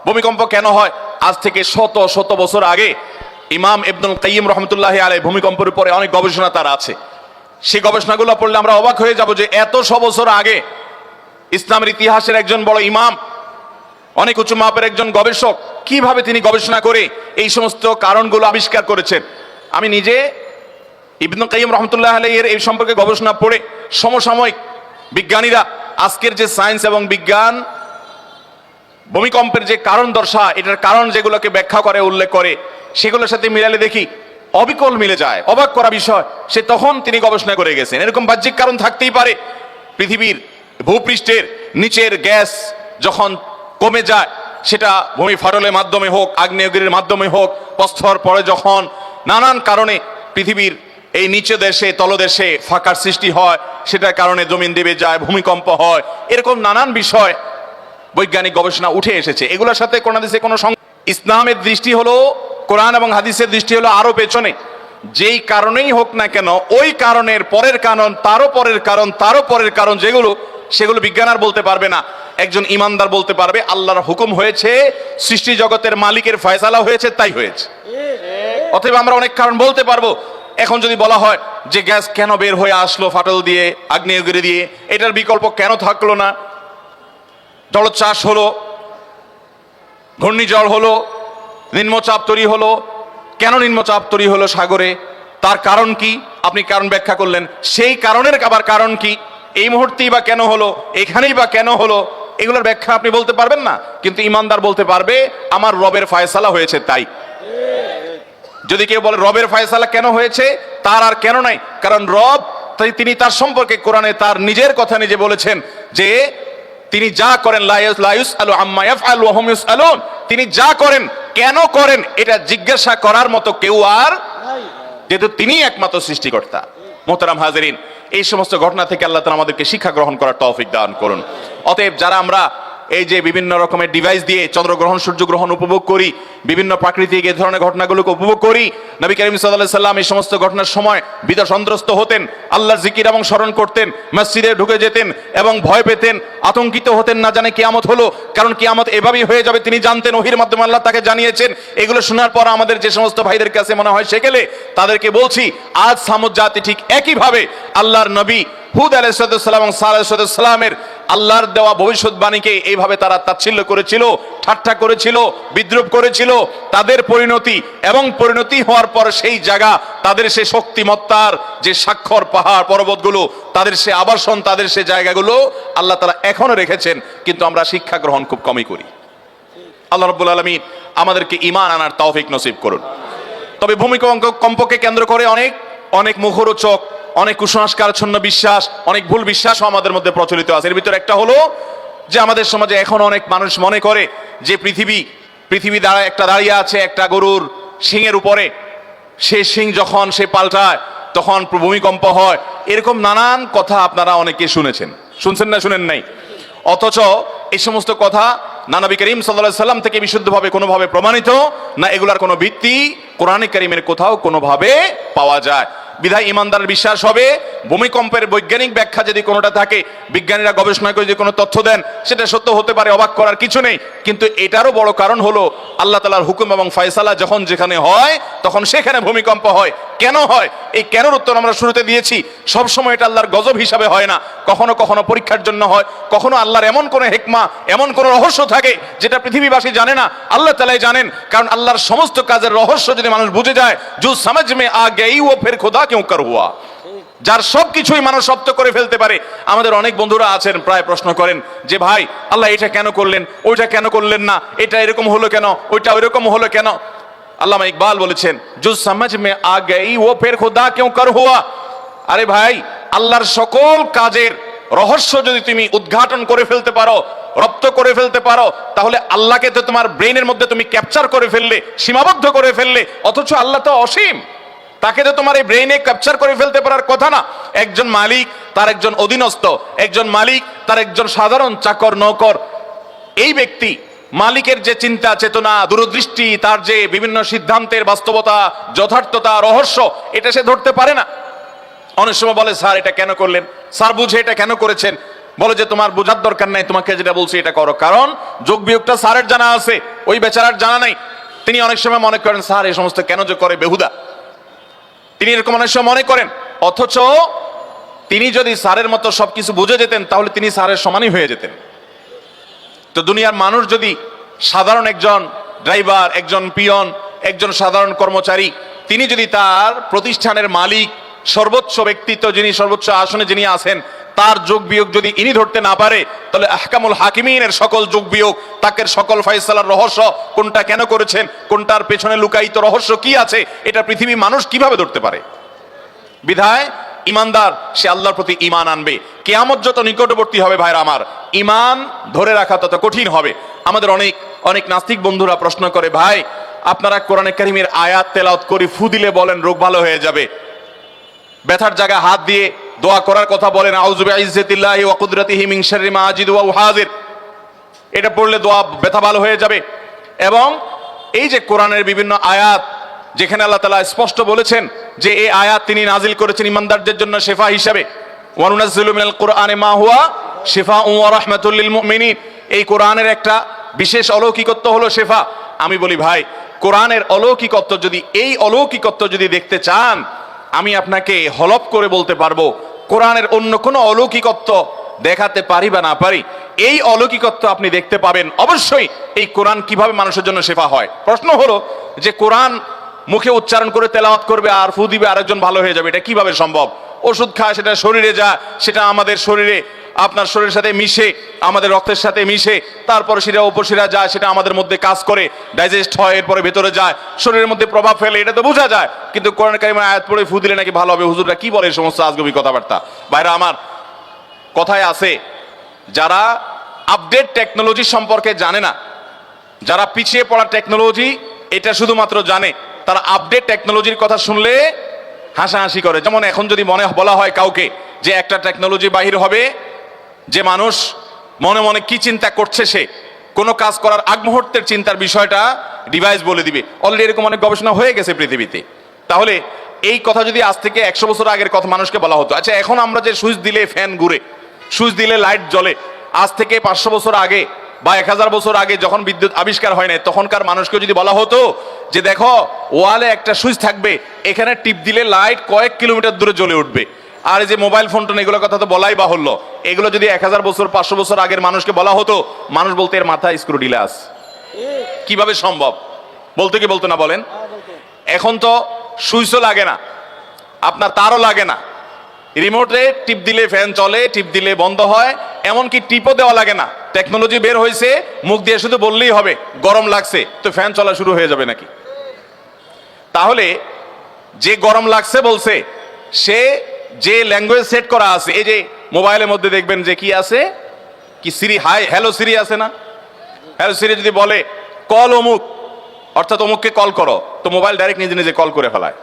ভূমিকম্প কেন হয়? আজ থেকে শত শত বছর আগে ইমাম ইবনুল কাইয়িম রহমতুল্লাহ আলাইহি ভূমিকম্পের উপরে অনেক গবেষণা তার আছে। সেই গবেষণাগুলো পড়লে আমরা অবাক হয়ে যাব যে এত বছর আগে ইসলামের ইতিহাসের একজন বড় ইমাম, অনেক উঁচু মাপের একজন গবেষক, কিভাবে তিনি গবেষণা করে এই সমস্ত কারণগুলো আবিষ্কার করেছেন। আমি নিজে ইবনুল কাইয়িম রহমতুল্লাহ আলাইহির এই সম্পর্কে গবেষণা পড়ে সমসাময়িক বিজ্ঞানীরা আজকের যে সায়েন্স এবং বিজ্ঞান ভূমিকম্পের যে কারণ দর্শায়, এটার কারণ যেগুলোকে ব্যাখ্যা করে, উল্লেখ করে, সেগুলোর সাথে মিলালে দেখি অবিকল মিলে যায়, অবাক করা বিষয়। সে তখন তিনি গবেষণা করে গেছেন এরকম বাহ্যিক কারণ থাকতেই পারে। পৃথিবীর ভূপৃষ্ঠের নিচের গ্যাস যখন কমে যায়, সেটা ভূমি ফাটলের মাধ্যমে হোক, আগ্নেয়গিরির মাধ্যমে হোক, প্রস্তর পরে যখন নানান কারণে পৃথিবীর এই নিচে দেশে তলদেশে ফাঁকার সৃষ্টি হয়, সেটার কারণে জমিন দেবে যায়, ভূমিকম্প হয়, এরকম নানান বিষয় বৈজ্ঞানিক গবেষণা উঠে এসেছে। এগুলোর সাথে কোন দেশে কোনো ইসলামের দৃষ্টি হলো, কোরআন এবং হাদিসের দৃষ্টি হলো আরো পেছনে। যেই কারণেই হোক না কেন, ওই কারণের পরের কারণ, তারও পরের কারণ, তারও পরের কারণ, সেগুলো বিজ্ঞান আর বলতে পারবে না, একজন ইমানদার বলতে পারবে আল্লাহর হুকুম হয়েছে, সৃষ্টি জগতের মালিকের ফয়সালা হয়েছে, তাই হয়েছে। অতএব আমরা অনেক কারণ বলতে পারবো। এখন যদি বলা হয় যে গ্যাস কেন বের হয়ে আসলো ফাটল দিয়ে, আগ্নেয়গিরি দিয়ে, এটার বিকল্প কেন থাকলো না? জলোচ্ছ্বাস হলো, ঘূর্ণিঝড় হলো, নিম্নচাপ তৈরি হলো, কেন নিম্নচাপ তৈরি হলো সাগরে, তার কারণ কি? আপনি কারণ ব্যাখ্যা করলেন, সেই কারণের আবার কারণ কি? এই মুহূর্তেই বা কেন হলো, এখানেই বা কেন হলো, এগুলোর ব্যাখ্যা আপনি বলতে পারবেন না। কিন্তু ইমানদার বলতে পারবে আমার রবের ফয়সালা হয়েছে তাই। যদি কেউ বলে রবের ফয়সালা কেন হয়েছে, তার আর কেন নাই, কারণ রব তিনি তার সম্পর্কে কোরআনে তার নিজের কথা নিজে বলেছেন যে তিনি যা করেন লা ইউসআলু আম্মা ইয়াফআলু ওয়া হুম ইউসআলুন, তিনি যা করেন কেন করেন এটা জিজ্ঞাসা করার মতো কেউ আর নাই, যেহেতু তিনি একমাত্র সৃষ্টিকর্তা। মোহতারাম হাজিরিন, এই সমস্ত ঘটনা থেকে আল্লাহ তাআলা আমাদেরকে শিক্ষা গ্রহণ করার তৌফিক দান করুন। অতএব যারা আমরা এই যে বিভিন্ন রকমের ডিভাইস দিয়ে চন্দ্রগ্রহণ সূর্যগ্রহণ উপভোগ করি, বিভিন্ন প্রাকৃতিক এই ধরনের ঘটনাগুলোকে উপভোগ করি, নবী করিম সাল্লাল্লাহু আলাইহি সাল্লাম এই সমস্ত ঘটনার সময় বিপদসন্ত্রস্ত হতেন, আল্লাহর জিকির এবং স্মরণ করতেন, মসজিদে ঢুকে যেতেন এবং ভয় পেতেন, আতঙ্কিত হতেন, না জানে কিয়ামত হলো, কারণ কিয়ামত এভাবেই হয়ে যাবে তিনি জানতেন, ওহীর মাধ্যমে আল্লাহ তাকে জানিয়েছেন। এগুলো শোনার পর আমাদের যে সমস্ত ভাইদের কাছে মনে হয় সেকেলে, তাদেরকে বলছি আজ সামুদ জাতি ঠিক একইভাবে আল্লাহর নবী হুদ আলাইহিস সালাম এবং সালেহ আলাইহিস সালামের আল্লাহর দেওয়া ভবিষ্যৎবাণীকে এইভাবে তারা তাচ্ছিল্য করেছিল, ঠাট্টা করেছিল, বিদ্রুপ করেছিল। তাদের পরিণতি এবং পরিণতি হওয়ার পর সেই জায়গা, তাদের সে শক্তিমত্তার যে স্বাক্ষর পাহাড় পর্বতগুলো, তাদের সে আবাসন, তাদের সে জায়গাগুলো আল্লাহ তাআলা এখনো রেখেছেন, কিন্তু আমরা শিক্ষা গ্রহণ খুব কমই করি। আল্লাহ রাব্বুল আলামিন আমাদেরকে ঈমান আনার তৌফিক নসিব করুন। তবে ভূমিকম্পকে কেন্দ্র করে অনেক অনেক মুখরোচক, অনেক কুসংস্কারাচ্ছন্ন বিশ্বাস, অনেক ভুল বিশ্বাসও আমাদের মধ্যে প্রচলিত আছে। এর ভিতরে একটা হলো যে আমাদের সমাজে এখন অনেক মানুষ মনে করে যে পৃথিবী দাঁড়িয়ে আছে একটা গরুর শিংয়ের উপরে, সে শিং যখন সে পাল্টায় তখন ভূমিকম্প হয়। এরকম নানান কথা আপনারা অনেকে শুনছেন না শুনেন নাই? অথচ এই সমস্ত কথা না নবী করিম সাল্লাল্লাহু আলাইহি সাল্লাম থেকে বিশুদ্ধভাবে কোনোভাবে প্রমাণিত না, এগুলার কোনো ভিত্তি কোরআনে কারীমের কোথাও কোনোভাবে পাওয়া যায়। বিধায় ইমানদারের বিশ্বাস হবে ভূমিকম্পের বৈজ্ঞানিক ব্যাখ্যা যদি কোনোটা থাকে, বিজ্ঞানীরা গবেষণা করে যদি কোনো তথ্য দেন, সেটা সত্য হতে পারে, অবাক করার কিছু নেই। কিন্তু এটারও বড় কারণ হলো আল্লাহ তাআলার হুকুম এবং ফয়সালা যখন যেখানে হয় তখন সেখানে ভূমিকম্প হয়। কেন হয়? এই কেনর উত্তর আমরা শুরুতে দিয়েছি। সবসময় এটা আল্লাহর গজব হিসাবে হয় না, কখনো কখনো পরীক্ষার জন্য হয়, কখনো আল্লাহর এমন কোনো হিকমা, এমন কোনো রহস্য থাকে যেটা পৃথিবীবাসী জানে না, আল্লাহ তাআলাই জানেন। কারণ আল্লাহর সমস্ত কাজের রহস্য যদি মানুষ বুঝে যায়, জু সমঝ মে আ গই ও ফির খুদা क्यों कर हुआ, যার সবকিছুই মানুষ সত্য করে ফেলতে পারে। আমাদের অনেক বন্ধুরা আছেন প্রায় প্রশ্ন করেন যে ভাই আল্লাহ এটা কেন করলেন, ওইটা কেন করলেন না, এটা এরকম হলো কেন, ওইটা ওইরকম হলো কেন? আল্লামা ইকবাল বলেছেন জু সমঝ মে আ গই ও ফির খুদা क्यों कर हुआ। আরে ভাই, আল্লাহর সকল কাজের রহস্য যদি তুমি উদ্ঘাটন করে ফেলতে পারো, রপ্ত করে ফেলতে পারো, তাহলে আল্লাহকে তো তোমার ব্রেইনের মধ্যে তুমি ক্যাপচার করে ফেললে, সীমাবদ্ধ করে ফেললে। অথচ আল্লাহ তো অসীম, তাকে তো তোমার এই ব্রেইনে ক্যাপচার করে ফেলতে পারার কথা না। একজন মালিক তার একজন অধীনস্থ, একজন মালিক তার একজন সাধারণ চাকর নৌকর, এই ব্যক্তি মালিকের যে চিন্তা চেতনা, দূরদৃষ্টি, তার যে বিভিন্ন সিদ্ধান্তের বাস্তবতা, যথার্থতা, রহস্য, এটা সে ধরতে পারে না। অনেক সময় বলে, স্যার এটা কেন করলেন, স্যার বুঝে এটা কেন করেছেন? বলে যে তোমার বোঝার দরকার নাই, তোমাকে যেটা বলছি এটা করো। কারণ যোগ বিয়োগটা স্যারের জানা আছে, ওই বেচারার জানা নাই। তিনি অনেক সময় মনে করেন স্যার এই সমস্ত কেন যে করে, বেহুদা। তিনি এরকম অনেক সময় মনে করেন। অথচ তিনি যদি স্যারের মতো সবকিছু বুঝে যেতেন, তাহলে তিনি স্যারের সমানই হয়ে যেতেন। তো দুনিয়ার মানুষ যদি সাধারণ একজন ড্রাইভার, একজন পিয়ন, একজন সাধারণ কর্মচারী, তিনি যদি তার প্রতিষ্ঠানের মালিক, সর্বোচ্চ ব্যক্তিত্ব যিনি, সর্বোচ্চ আসনে যিনি আছেন, তার যোগ বিয়োগ যদি ইনি ধরতে না পারে, তাহলে আহকামুল হাকিমিনের সকল যোগ বিয়োগ, তাকে সকল ফয়সালার রহস্য, কোনটা কেন করেছেন, কোনটার পেছনে লুকায়িত রহস্য কি আছে, এটা পৃথিবী মানুষ কিভাবে ধরতে পারে? বিধায় ইমানদার সে আল্লাহর প্রতি ঈমান আনবে। কিয়ামত যত নিকটবর্তী হবে ভাইরা আমার, ঈমান ধরে রাখা তত কঠিন হবে। আমাদের অনেক অনেক নাস্তিক বন্ধুরা প্রশ্ন করে, ভাই আপনারা কোরআনে কারীমের আয়াত তেলাওয়াত করে ফু দিলে বলেন রোগ ভালো হয়ে যাবে, ব্যথার জায়গায় হাত দিয়ে দোয়া করার কথা বলেন, আউযু বিইজ্জাতিল্লাহি ওয়া কুদরাতিহি মিন শাররি মা আজিদু ওয়া উহাযির, এটা পড়লে দোয়া ব্যথা ভালো হয়ে যাবে। এবং এই যে কোরআনের বিভিন্ন আয়াত, যেখানে আল্লাহ তাআলা স্পষ্ট বলেছেন যে এই আয়াত তিনি নাজিল করেছেন ইমানদারদের জন্য শেফা হিসাবে, ওয়া নুনাজ্জিলু মিনাল কুরআনি মা হুয়া শিফাউন ওয়া রাহমাতুল লিল মুমিনিন, এই কোরআনের একটা বিশেষ অলৌকিকত্ব হলো শেফা। আমি বলি ভাই, কোরআনের অলৌকিকত্ব যদি, এই অলৌকিকত্ব যদি দেখতে চান, আমি আপনাকে হলফ করে বলতে পারবো কোরআনের অন্য কোনো অলৌকিকত্ব দেখাতে পারি বা না পারি, এই অলৌকিকত্ব আপনি দেখতে পাবেন অবশ্যই এই কোরআন কিভাবে মানুষের জন্য শেফা হয়। প্রশ্ন হলো যে কোরআন মুখে উচ্চারণ করে তেলাওয়াত করবে আর ফু দিবে আরেকজন ভালো হয়ে যাবে, এটা কিভাবে সম্ভব? ওষুধ খায়, সেটা শরীরে যায়, সেটা আমাদের শরীরে, আপনার শরীরের সাথে মিশে, আমাদের রক্তের সাথে মিশে, তারপরে সেটা উপশিরা যায়, সেটা আমাদের মধ্যে কাজ করে, ডাইজেস্ট হয়, এরপরে ভেতরে যায়, শরীরের মধ্যে প্রভাব ফেলে, এটা তো বোঝা যায়। কিন্তু কোরআন কারীমের আয়াত পড়ে ফু দিলে নাকি ভালো হবে, হুজুররা কি বলে এই সমস্ত আজগবি কথাবার্তা? ভাইরা আমার, কথায় আছে, যারা আপডেট টেকনোলজি সম্পর্কে জানে না, যারা পিছিয়ে পড়া টেকনোলজি এটা শুধুমাত্র জানে, তারা আপডেট টেকনোলজির কথা শুনলে হাসাহাসি করে। যেমন এখন যদি বলা হয় কাউকে যে একটা টেকনোলজি বাহির হবে, যে মানুষ মনে মনে কি চিন্তা করছে, সে কোনো কাজ করার আগ মুহূর্তের চিন্তার বিষয়টা ডিভাইস বলে দিবে। অলরেডি এরকম অনেক গবেষণা হয়ে গেছে পৃথিবীতে। তাহলে এই কথা যদি আজ থেকে 100 বছর আগের কথা মানুষকে বলা হতো, আচ্ছা এখন আমরা যে সুইচ দিলে ফ্যান ঘুরে, সুইচ দিলে লাইট জ্বলে, আজ থেকে 500 বছর আগে বা 1000 বছর আগে যখন বিদ্যুৎ আবিষ্কার হয় নাই, তখনকার মানুষকে যদি বলা হতো যে দেখো ওয়ালে একটা সুইচ থাকবে, এখানে টিপ দিলে লাইট কয়েক কিলোমিটার দূরে জ্বলে উঠবে, আর এই যে মোবাইল ফোন টোন এগুলোর কথা তো বলাই বাহুল্য, এগুলো যদি 1000 বছর 500 বছর আগের মানুষকে বলা হতো, মানুষ বলতে এর মাথায় স্ক্রু ঢিলা আছে, কিভাবে সম্ভব? বলতে কি বলতো না বলেন? এখন তো সুইচও লাগে না, আপনার তারও লাগে না, রিমোটে টিপ দিলে ফ্যান চলে, টিপ দিলে বন্ধ হয়, এমনকি টিপও দেওয়া লাগে না। টেকনোলজি বের হয়েছে, মুখ দিয়ে শুধু বললেই হবে গরম লাগছে, তো ফ্যান চলা শুরু হয়ে যাবে নাকি? তাহলে যে গরম লাগছে বলছে, সে যে ল্যাঙ্গুয়েজ সেট করা আছে, এই যে মোবাইলের মধ্যে দেখবেন যে কি আছে, কি সিরি, হাই হ্যালো সিরি আছে না, হ্যালো সিরি যদি বলে কল অমুক, অর্থাৎ অমুককে কল করো, তো মোবাইল ডাইরেক্ট নিজে নিজে কল করে ফেলায়,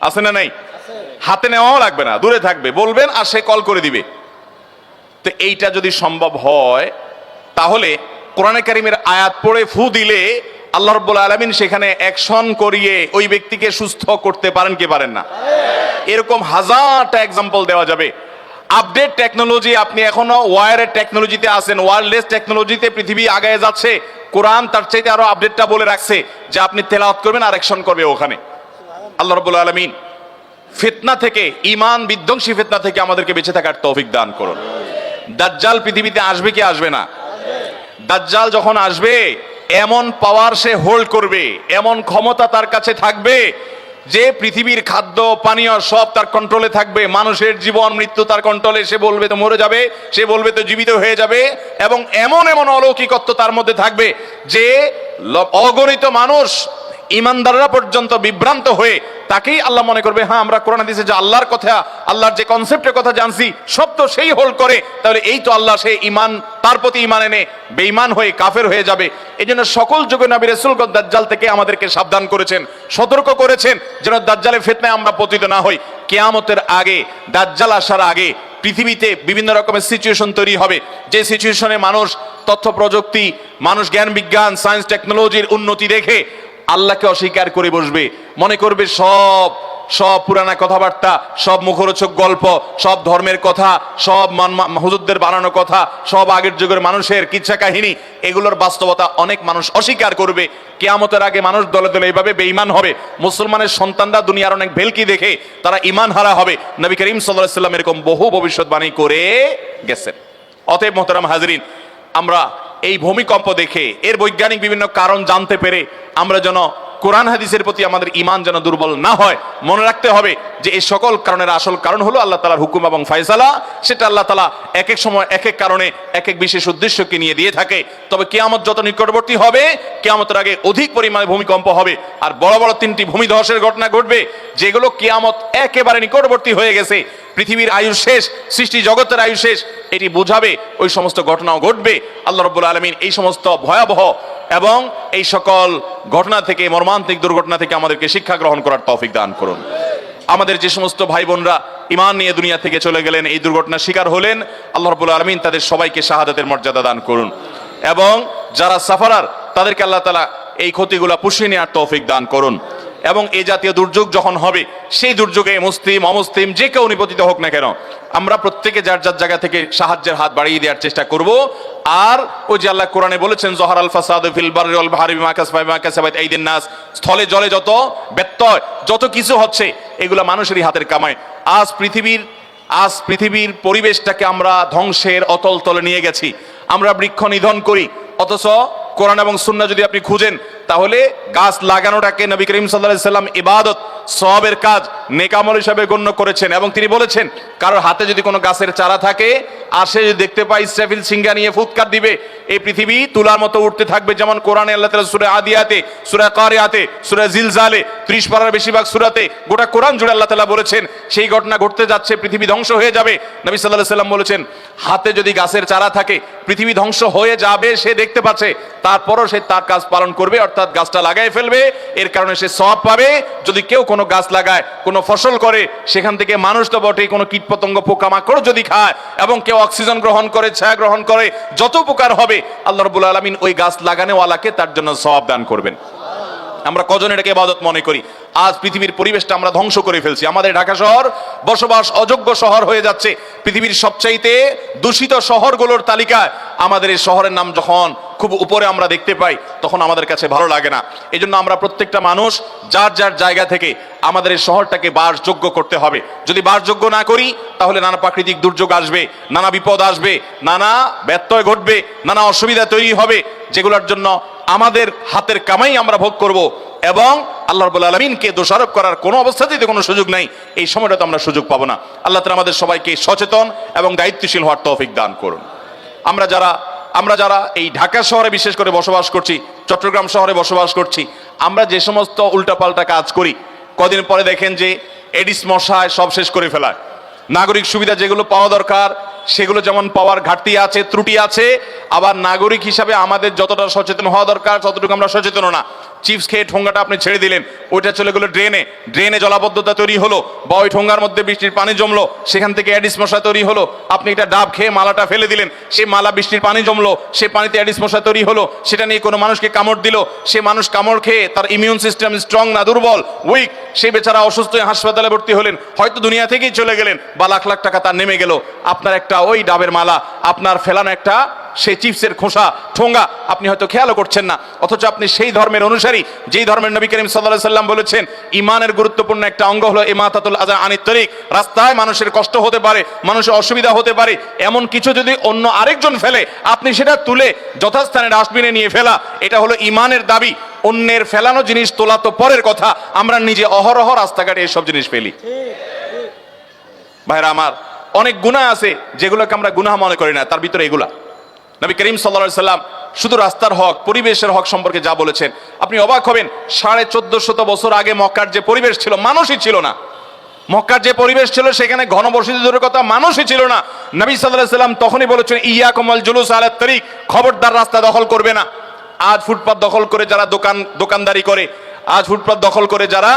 আছে না নাই? হাতে নেওয়াও লাগবে না, দূরে থাকবে, বলবেন আর সে কল করে দিবে। তো এইটা যদি সম্ভব হয়, তাহলে কোরআনে কারীমের আয়াত পড়ে ফু দিলে আল্লাহ রাব্বুল আলামিন সেখানে অ্যাকশন করিয়ে ওই ব্যক্তিকে সুস্থ করতে পারেন কি পারেন না? এরকম হাজারটা এক্সাম্পল দেওয়া যাবে। আপডেট টেকনোলজি, আপনি এখনো ওয়্যারের টেকনোলজিতে আছেন, ওয়্যারলেস টেকনোলজিতে পৃথিবী আগায় যাচ্ছে, কোরআন তার চাইতে আরো আপডেটটা বলে রাখছে যে আপনি তেলাওয়াত করবেন আর অ্যাকশন করবে ওখানে। আল্লাহ রাব্বুল আলামিন ফিতনা থেকে, ঈমান বিধ্বংসী ফিতনা থেকে আমাদেরকে বেঁচে থাকার তৌফিক দান করুন। দাজ্জাল পৃথিবীতে আসবে কি আসবে না? দাজ্জাল যখন আসবে, এমন পাওয়ার সে হোল্ড করবে, এমন ক্ষমতা তার কাছে থাকবে যে পৃথিবীর খাদ্য পানীয় সব তার কন্ট্রোলে থাকবে, মানুষের জীবন মৃত্যু তার কন্ট্রোলে, সে বলবে তো মরে যাবে, সে বলবে তো জীবিত হয়ে যাবে, এবং এমন এমন অলৌকিকত্ব তার মধ্যে থাকবে যে অগণিত মানুষ ইমানদাররা পর্যন্ত বিভ্রান্ত হয়ে তাকেই আল্লাহ মনে করবে হ্যাঁ আমরা কোরআন হাদিসে যে আল্লাহর কথা, আল্লাহর যে কনসেপ্টের কথা জানছি সব তো সেই হোল্ড করে, তাহলে এই তো আল্লাহ, সেই ইমান, তার প্রতি ইমান এনে বেঈমান হয়ে কাফের হয়ে যাবে। এই জন্য সকল যুগে নবী রাসূলগণ দাজ্জাল থেকে আমাদেরকে সাবধান করেছেন, সতর্ক করেছেন, যেন দাজ্জালের ফিতনায় আমরা পতিত না হই। কিয়ামতের আগে, দাজ্জাল আসার আগে পৃথিবীতে বিভিন্ন রকমের সিচুয়েশন তৈরি হবে, যে সিচুয়েশনে মানুষ তথ্য প্রযুক্তি, মানুষ জ্ঞান বিজ্ঞান, সায়েন্স টেকনোলজির উন্নতি দেখে আল্লাহকে অস্বীকার করে বসবে, মনে করবে সব সব পুরানা কথাবার্তা, সব মুখরোচক গল্প, সব ধর্মের কথা, সব হুজুরদের বানানো কথা, সব আগের যুগের মানুষের কিচ্ছা কাহিনী, এগুলোর বাস্তবতা অনেক মানুষ অস্বীকার করবে। কিয়ামতের আগে মানুষ দলে দলে এইভাবে বেঈমান হবে। মুসলমানের সন্তানরা দুনিয়ার অনেক ভেলকি দেখে তারা ঈমান হারা হবে। নবী করিম সাল্লাল্লাহু আলাইহি ওয়াসাল্লাম এরকম বহু ভবিষ্যৎবাণী করে গেছেন। অতএব মোহতারাম হাজরিন, আমরা এই ভূমিকম্প দেখে এর বৈজ্ঞানিক বিভিন্ন কারণ জানতে পেরে আমরা যেন কোরআন হাদিসের প্রতি আমাদের ঈমান যেন দুর্বল না হয়, মনে রাখতে হবে যে এই সকল কারণের আসল কারণ হলো আল্লাহ তাআলার হুকুম এবং ফয়সালা। সেটা আল্লাহ তাআলা এক এক সময় এক এক কারণে এক এক বিশেষ উদ্দেশ্যকে নিয়ে দিয়ে থাকে। তবে কিয়ামত যত নিকটবর্তী হবে, কিয়ামতের আগে অধিক পরিমাণে ভূমিকম্প হবে, আর বড় বড় 3টি ভূমিধসের ঘটনা ঘটবে, যেগুলো কিয়ামত একেবারে নিকটবর্তী হয়ে গেছে, পৃথিবীর আয়ু শেষ, সৃষ্টি জগতের আয়ু শেষ, এটি বোঝাবে ওই সমস্ত ঘটনাও ঘটবে। আল্লাহ রাব্বুল আলামিন এই সমস্ত ভয়াবহ এবং এই সকল ঘটনা থেকে, মর্মান্তিক দুর্ঘটনা থেকে আমাদেরকে শিক্ষা গ্রহণ করার তৌফিক দান করুন। আমাদের যে সমস্ত ভাই বোনরা ঈমান নিয়ে দুনিয়া থেকে চলে গেলেন, এই দুর্ঘটনার শিকার হলেন, আল্লাহ রাব্বুল আলামিন তাদের সবাইকে শাহাদাতের মর্যাদা দান করুন, এবং যারা সাফারার তাদেরকে আল্লাহ তাআলা এই ক্ষতিগুলো পুষিয়ে নেওয়ার তৌফিক দান করুন। এবং এই জাতীয় দুর্যোগ যখন হবে, সেই দুর্যোগে মুসলিম অমুসলিম যে কেউ নিপতিত হোক না কেন, আমরা প্রত্যেকে যার যার জায়গা থেকে সাহায্যের হাত বাড়িয়ে দেওয়ার চেষ্টা করব। আর ওই যে আল্লাহ কোরআনে বলেছেন, জহরাল ফাসাদু ফিল বাররি ওয়াল বাহরি বিমা কাসাবাত আইদিন নাস, স্থলে জলে যত ব্যত্যয়, যত কিছু হচ্ছে, এগুলা মানুষেরই হাতের কামাই। আজ পৃথিবীর পরিবেশটাকে আমরা ধ্বংসের অতল তলে নিয়ে গেছি। আমরা বৃক্ষ নিধন করি, অথচ কোরআন এবং সুন্নাহ যদি আপনি খুঁজেন, তাহলে গাছ লাগানোটাকে নবী করিম সাল্লাল্লাহু আলাইহি সাল্লাম ইবাদত, সওয়াবের কাজ, নেক আমল হিসেবে গণ্য করেছেন। এবং তিনি বলেছেন, কারোর হাতে যদি কোনো গাছের চারা থাকে আর সে যদি দেখতে পায় ইসরাফিল সিংহা নিয়ে ফুৎকার দিবে, এই পৃথিবী তুলার মতো উঠতে থাকবে। যেমন কোরআনে আল্লাহ তাআলা সূরা আদিয়াতে, সূরা কারিয়াতে, সূরা জিলজালে, 30 পারার বেশিরভাগ সূরাতে, গোটা কোরআন জুড়ে আল্লাহ তাআলা বলেছেন সেই ঘটনা ঘটতে যাচ্ছে, পৃথিবী ধ্বংস হয়ে যাবে। নবী সাল্লাল্লাহু আলাইহি সাল্লাম বলেছেন, হাতে যদি গাছের চারা থাকে, পৃথিবী ধ্বংস হয়ে যাবে সে দেখতে পাচ্ছে, তারপরও সে তার কাজ পালন করবে, অর্থাৎ গাছটা লাগাই ফেলবে, এর কারণে সে সওয়াব পাবে। যদি কেউ কোনো গাছ লাগায়, কোনো ফসল করে, সেখান থেকে মানুষ তো বটেই, কোনো কীটপতঙ্গ পোকামাকড় যদি খায়, এবং কেউ অক্সিজেন গ্রহণ করে, ছায়া গ্রহণ করে, যত উপকার হবে, আল্লাহ রাব্বুল আলামিন ওই গাছ লাগানোওয়ালাকে তার জন্য সওয়াব দান করবেন। আমরা কজন এটাকে ইবাদত মনে করি? আজ পৃথিবীর পরিবেশটা আমরা ধ্বংস করে ফেলছি। আমাদের ঢাকা শহর বসবাস অযোগ্য শহর হয়ে যাচ্ছে। পৃথিবীর সবচাইতে দূষিত শহরগুলোর তালিকায় আমাদের এই শহরের নাম যখন খুব উপরে আমরা দেখতে পাই, তখন আমাদের কাছে ভালো লাগে না। এই জন্য আমরা প্রত্যেকটা মানুষ যার যার জায়গা থেকে আমাদের এই শহরটাকে বাসযোগ্য করতে হবে। যদি বাসযোগ্য না করি, তাহলে নানা প্রাকৃতিক দুর্যোগ আসবে, নানা বিপদ আসবে, নানা ব্যত্যয় ঘটবে, নানা অসুবিধা তৈরি হবে, যেগুলোর জন্য আমাদের হাতের কামাই আমরা ভোগ করব। এবং আল্লাহ রাব্বুল আলামিনকে দোষারোপ করার কোনো অবস্থাতেই কোনো সুযোগ নাই। এই সময়টা তো আমরা সুযোগ পাবো না। আল্লাহ তাআলা আমাদের সবাইকে সচেতন এবং দায়িত্বশীল হওয়ার তৌফিক দান করুন। আমরা যারা এই ঢাকা শহরে বিশেষ করে বসবাস করছি, চট্টগ্রাম শহরে বসবাস করছি, আমরা যে সমস্ত উল্টাপাল্টা কাজ করি, কদিন পরে দেখেন যে এডিস মশায় সব শেষ করে ফেলায়। নাগরিক সুবিধা যেগুলো পাওয়া দরকার, সেগুলো যেমন পাওয়ার ঘাটতি আছে, ত্রুটি আছে, আবার নাগরিক হিসাবে আমাদের যতটা সচেতন হওয়া দরকার ততটুকু আমরা সচেতন না। চিপস খেয়ে ঠোঙ্গাটা আপনি ছেড়ে দিলেন, ওইটা চলে গেলো ড্রেনে জলাবদ্ধতা তৈরি হলো, বা ওই ঠোঙ্গার মধ্যে বৃষ্টির পানি জমলো, সেখান থেকে অ্যাডিস মশা তৈরি হলো। আপনি একটা ডাব খেয়ে মালাটা ফেলে দিলেন, সেই মালা বৃষ্টির পানি জমলো, সে পানিতে অ্যাডিস মশা তৈরি হলো, সেটা নিয়ে কোনো মানুষকে কামড় দিল, সে মানুষ কামড় খেয়ে তার ইমিউন সিস্টেম স্ট্রং না, দুর্বল, উইক, সেই বেচারা অসুস্থ হয়ে হাসপাতালে ভর্তি হলেন, হয়তো দুনিয়া থেকেই চলে গেলেন, বা লাখ লাখ টাকা তার নেমে গেল। আপনার একটা ওই ডাবের মালা, আপনার ফেলানো একটা সেই চিপসের খোসা, ঠোঙ্গা, আপনি হয়তো খেয়ালও করছেন না, অথচ আপনি সেই ধর্মের অনুসারী, যেই ধর্মের নবী করিম সাল্লাল্লাহু আলাইহি সাল্লাম বলেছেন ইমানের গুরুত্বপূর্ণ একটা অঙ্গ হলো ইমাতাতুল আযা আনিত তরিক। রাস্তায় মানুষের কষ্ট হতে পারে, মানুষের অসুবিধা হতে পারে, এমন কিছু যদি অন্য আরেকজন ফেলে, আপনি সেটা তুলে যথাস্থানে ডাস্টবিনে নিয়ে ফেলা, এটা হলো ইমানের দাবি। অন্যের ফেলানো জিনিস তোলা তো পরের কথা, আমরা নিজে অহরহ রাস্তাঘাটে এসব জিনিস ফেলি। ভাইরা আমার, অনেক গুনাহ আছে যেগুলোকে আমরা গুনাহ মনে করি না, তার ভিতরে এগুলা। নবী করিম সাল্লাল্লাহু আলাইহি সাল্লাম শুধু রাস্তার হক, পরিবেশের হক সম্পর্কে যা বলেছেন, আপনি অবাক হবেন। 1450 বছর আগে মক্কার যে পরিবেশ ছিল, মানুষই ছিল না। মক্কার যে পরিবেশ ছিল সেখানে ঘনবসতি দূরের কথা, মানুষই ছিল না। নবী সাল্লাল্লাহু আলাইহি সাল্লাম তখনই বলেছেন, ইয়াকুম আল জুলুস আলা তারিক, খবরদার রাস্তা দখল করবে না। আজ ফুটপাত দখল করে যারা দোকানদারি করে, আজ ফুটপাত দখল করে যারা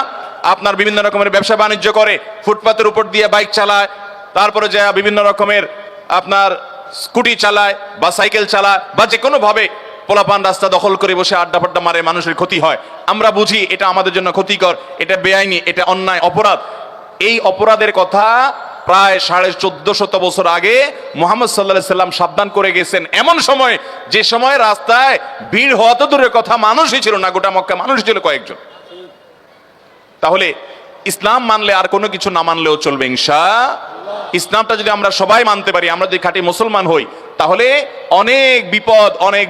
আপনার বিভিন্ন রকমের ব্যবসা বাণিজ্য করে, ফুটপাতের উপর দিয়ে বাইক চালায়, তারপরে যা বিভিন্ন রকমের আপনার স্কুটি চালায় বা সাইকেল চালায় বা যে কোনো ভাবে পোলাপান রাস্তা দখল করে বসে আড্ডা ফাড্ডা মারে, মানুষের ক্ষতি হয়। আমরা বুঝি এটা আমাদের জন্য ক্ষতিকর, এটা বেআইনি, এটা অন্যায়, অপরাধ। এই অপরাধের কথা প্রায় 1450 বছর আগে মুহাম্মদ সাল্লাল্লাহু আলাইহি সাল্লাম সাবধান করে গেছেন, এমন সময় যে সময় রাস্তায় ভিড় হওয়া তো দূরের কথা, মানুষই ছিল না। গোটা মক্কা মানুষই ছিল কয়েকজন। তাহলে ইসলাম মানলে আর কোনো কিছু না মানলেও চলবে ইনশাআল্লাহ। ইসলামটা যদি আমরা সবাই মানতে পারি, আমরা যদি খাঁটি মুসলমান হই, তাহলে অনেক বিপদ, অনেক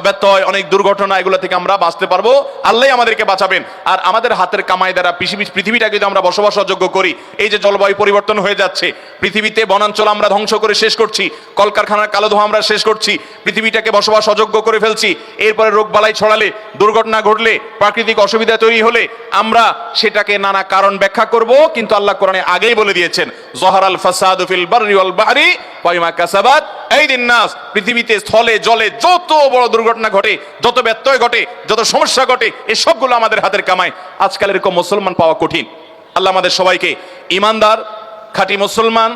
ব্যত্যয়, অনেক দুর্ঘটনা, এগুলো থেকে আমরা বাঁচতে পারবো। আল্লাহ আমাদেরকে বাঁচাবেন। আর আমাদের হাতের কামাই দ্বারা পৃথিবীটাকে যদি আমরা বসবাস অযোগ্য করি, এই যে জলবায়ু পরিবর্তন হয়ে যাচ্ছে, পৃথিবীতে বনাঞ্চল আমরা ধ্বংস করে শেষ করছি, কলকারখানার কালো ধোঁয়া আমরা শেষ করছি, পৃথিবীটাকে বসবাস অযোগ্য করে ফেলছি। এরপরে রোগ বালাই ছড়ালে, দুর্ঘটনা ঘটলে, প্রাকৃতিক অসুবিধা তৈরি হলে আমরা সেটাকে নানা কারণ ব্যাখ্যা করব। কিন্তু আল্লাহ কোরআনে আগেই বলে দিয়েছেন, জহারাল ফাসাদু ফিল বাররি ওয়াল বাহরি বিমা কাসাবাত আইদিন নাস। পৃথিবীতে স্থলে জলে যত বড় দুর্ঘটনা ঘটে, যত ব্যত্যয় ঘটে, যত সমস্যা ঘটে, এই সবগুলো আমাদের হাতের কামাই। আজকাল এরকম মুসলমান পাওয়া কঠিন। আল্লাহ আমাদের সবাইকে ইমানদার, খাঁটি মুসলমান,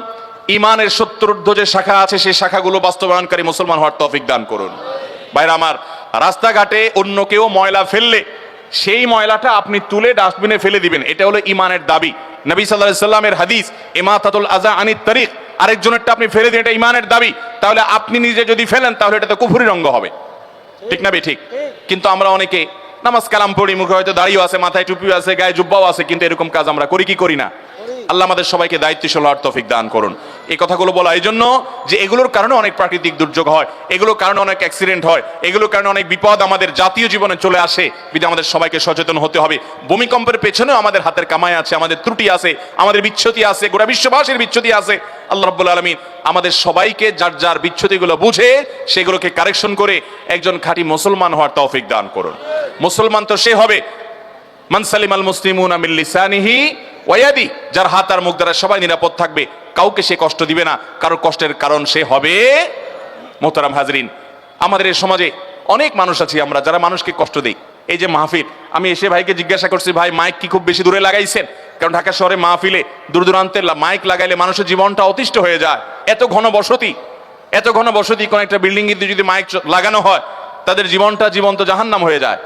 ইমানের 70 ঊর্ধ্ব যে শাখা আছে সেই শাখাগুলো বাস্তবায়নকারী মুসলমান হওয়ার তৌফিক দান করুন। ভাইরা আমার, রাস্তাঘাটে অন্য কেউ ময়লা ফেললে সেই ময়লাটা আপনি তুলে ডাস্টবিনে ফেলে দিবেন, এটা হলো ইমানের দাবি। নবী সাল্লাল্লাহু আলাইহি সাল্লামের হাদিস, ইমাতাতুল আযা আনিত তারিক, আরেকজনেরটা আপনি ফেলে দিন, এটা ইমানের দাবি। তাহলে আপনি নিজে যদি ফেলেন তাহলে এটা তো কুফরি রঙ্গ হবে, ঠিক না? ঠিক। কিন্তু আমরা অনেকে নামাজ কালাম পড়ি, মুখে হয়তো দাড়িও আছে, মাথায় টুপিও আছে, গায়ে জুব্বাও আছে, কিন্তু এরকম কাজ আমরা করি কি করি না? আল্লাহ আমাদের সবাইকে দায়িত্বশীল হওয়ার তৌফিক দান করুন। এই কথাগুলো বলা এই জন্য যে এগুলোর কারণে অনেক প্রাকৃতিক দুর্যোগ হয়, এগুলোর কারণে অনেক অ্যাক্সিডেন্ট হয়, এগুলোর কারণে অনেক বিপদ আমাদের জাতীয় জীবনে চলে আসে। বিধে আমাদের সবাইকে সচেতন হতে হবে। ভূমিকম্পের পেছনেও আমাদের হাতের কামাই আছে, আমাদের ত্রুটি আছে, আমাদের বিচ্ছুতি আছে, গোটা বিশ্ববাসীর বিচ্ছুতি আছে। আল্লাহ রাব্বুল আলামিন আমাদের সবাইকে যার যার বিচ্ছুতিগুলো বুঝে সেগুলোকে কারেকশন করে একজন খাঁটি মুসলমান হওয়ার তৌফিক দান করুন। মুসলমান তো সে হবে মান সালিমাল মুসলিমুনা মিন লিসানিহি ওয়া ইয়াদি, যার হাত আর মুখ দ্বারা সবাই নিরাপদ থাকবে, কাউকে সে কষ্ট দিবে না, কারোর কষ্টের কারণ সে হবে। মোহতারাম হাজরিন, আমাদের এই সমাজে অনেক মানুষ আছে আমরা যারা মানুষকে কষ্ট দেই। এই যে মাহফিল, আমি এসে ভাইকে জিজ্ঞাসা করছি, ভাই মাইক কি খুব বেশি দূরে লাগাইছেন? কারণ ঢাকা শহরে মাহফিলে দূর দূরান্তে মাইক লাগাইলে মানুষের জীবনটা অতিষ্ঠ হয়ে যায়। এত ঘন বসতি, কোন একটা বিল্ডিং এ যদি মাইক লাগানো হয়, তাদের জীবনটা জীবন্ত জাহান্নাম হয়ে যায়।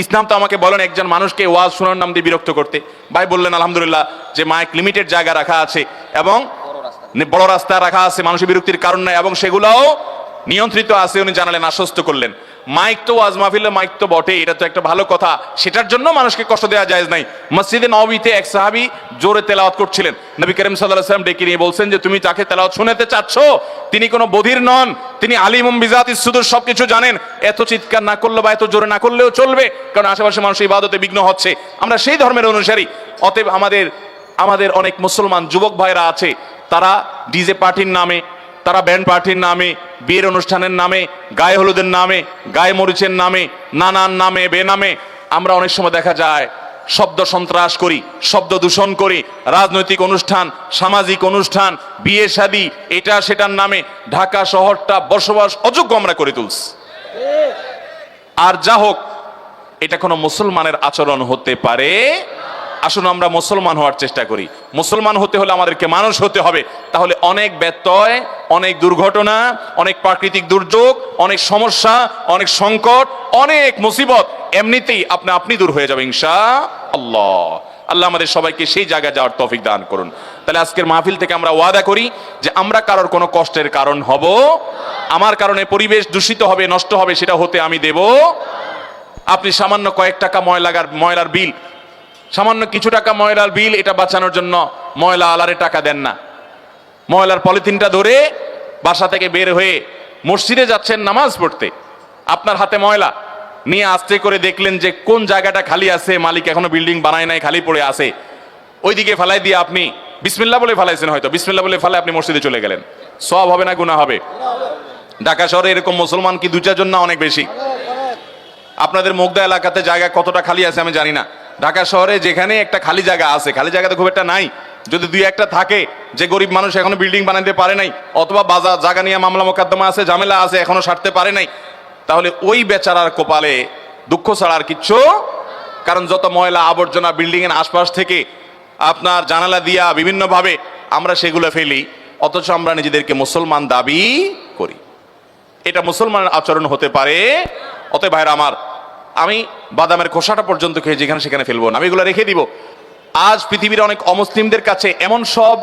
ইসলাম তো আমাকে বলেন একজন মানুষকে ওয়াজ শোনার নাম দিয়ে বিরক্ত করতে। ভাই বললেন আলহামদুলিল্লাহ যে মাইক লিমিটেড জায়গা রাখা আছে এবং বড় রাস্তা রাখা আছে, মানুষের বিরক্তির কারণ নাই এবং সেগুলোও নিয়ন্ত্রিত আছে, উনি জানালেন, আশ্বস্ত করলেন। মাইক তো ওয়াজ মাহফিলে মাইক তো বটে, এটা তো একটা ভালো কথা, সেটার জন্য মানুষকে কষ্ট দেওয়া জায়েজ নাই। মসজিদে নববীতে এক সাহাবী জোরে তেলাওয়াত করছিলেন, নবী করিম সাল্লাল্লাহু আলাইহি ওয়াসাল্লাম ডেকে নিয়ে বলছেন যে তুমি তাকে তেলাওয়াত শুনাতে চাচ্ছ, তিনি কোনো বধির নন, তিনি আলিমুম বিজাতিস সুদূর, সবকিছু জানেন। এত চিৎকার না করলে বা এত জোরে না করলেও চলবে, কারণ আশেপাশে মানুষ ইবাদতে বিঘ্ন হচ্ছে। আমরা সেই ধর্মের অনুসারী, অতএব আমাদের অনেক মুসলমান যুবক ভাইরা আছে, তারা ডিজে পার্টির নামে, তারা ব্যান্ড পার্টির নামে, বিয়ের অনুষ্ঠানের নামে, গায়ে হলুদের নামে, গায়ে মরিচের নামে, নানান নামে, বেনামে আমরা অনেক সময় দেখা যায় শব্দ সন্ত্রাস করি, শব্দ দূষণ করি, রাজনৈতিক অনুষ্ঠান, সামাজিক অনুষ্ঠান, বিয়ে শাদী, এটা সেটার নামে ঢাকা শহরটা বসবাস অযোগ্য আমরা করে তুলছি। আর যা হোক, এটা কোনো মুসলমানের আচরণ হতে পারে। আসুন আমরা মুসলমান হওয়ার চেষ্টা করি। মুসলমান হতে হলে আমাদেরকে মানুষ হতে হবে। তাহলে অনেক ব্যত্যয়, অনেক দুর্ঘটনা, অনেক প্রাকৃতিক দুর্যোগ, অনেক সমস্যা, অনেক সংকট, অনেক মুসিবত এমনিতেই আপনি দূর হয়ে যাবে ইনশাআল্লাহ। আল্লাহ আমাদের সবাইকে সেই জায়গায় যাওয়ার তৌফিক দান করুন। তাহলে আজকের মাহফিল থেকে আমরা ওয়াদা করি যে আমরা কারোর কোনো কষ্টের কারণ হব, আমার কারণে পরিবেশ দূষিত হবে, নষ্ট হবে, সেটা হতে আমি দেব। আপনি সামান্য কয়েক টাকা ময়লার বিল, সামান্য কিছু টাকা ময়লার বিল, এটা বাঁচানোর জন্য ময়লা আলারে টাকা দেন না। ময়লার পলিথিনটা ধরে বাসা থেকে বের হয়ে মসজিদে যাচ্ছেন নামাজ পড়তে, আপনার হাতে ময়লা নিয়ে আস্তে করে দেখলেন যে কোন জায়গাটা খালি আছে, মালিক এখনো বিল্ডিং বানায় নাই, খালি পড়ে আছে, ওইদিকে ফেলাই দিয়ে আপনি বিসমিল্লাহ বলে ফেলাইছেন, হয়তো বিসমিল্লাহ বলে ফেলে আপনি মসজিদে চলে গেলেন, সওয়াব হবে না গুনাহ হবে? ঢাকা শহরে এরকম মুসলমান কি 2-4 জন না অনেক বেশি? আপনাদের মুগদা এলাকাতে জায়গা কতটা খালি আছে আমি জানি না। ঢাকা শহরে যেখানে একটা খালি জায়গা আছে, খালি জায়গাতে খুব একটা নাই, যদি 2-1টা থাকে, যে গরিব মানুষ এখনো বিল্ডিং বানাতে পারে নাই, অথবা বাজার জায়গা নিয়ে মামলা মোকদ্দমা আছে, ঝামেলা আছে, এখনো সারতে পারে নাই, তাহলে ওই বেচারার কপালে দুঃখ ছাড়া আর কিচ্ছু। কারণ যত ময়লা আবর্জনা বিল্ডিং এর আশপাশ থেকে আপনার জানালা দিয়া বিভিন্নভাবে আমরা সেগুলো ফেলি, অথচ আমরা নিজেদেরকে মুসলমান দাবি করি। এটা মুসলমানের আচরণ হতে পারে? অতএব ভাইরা আমার, আমি বাদামের খোসাটা পর্যন্ত খেয়ে যেখানে সেখানে ফেলবো না, আমি এগুলো রেখে দিব। আজ পৃথিবীর অনেক অমুসলিমদের কাছে এমন সব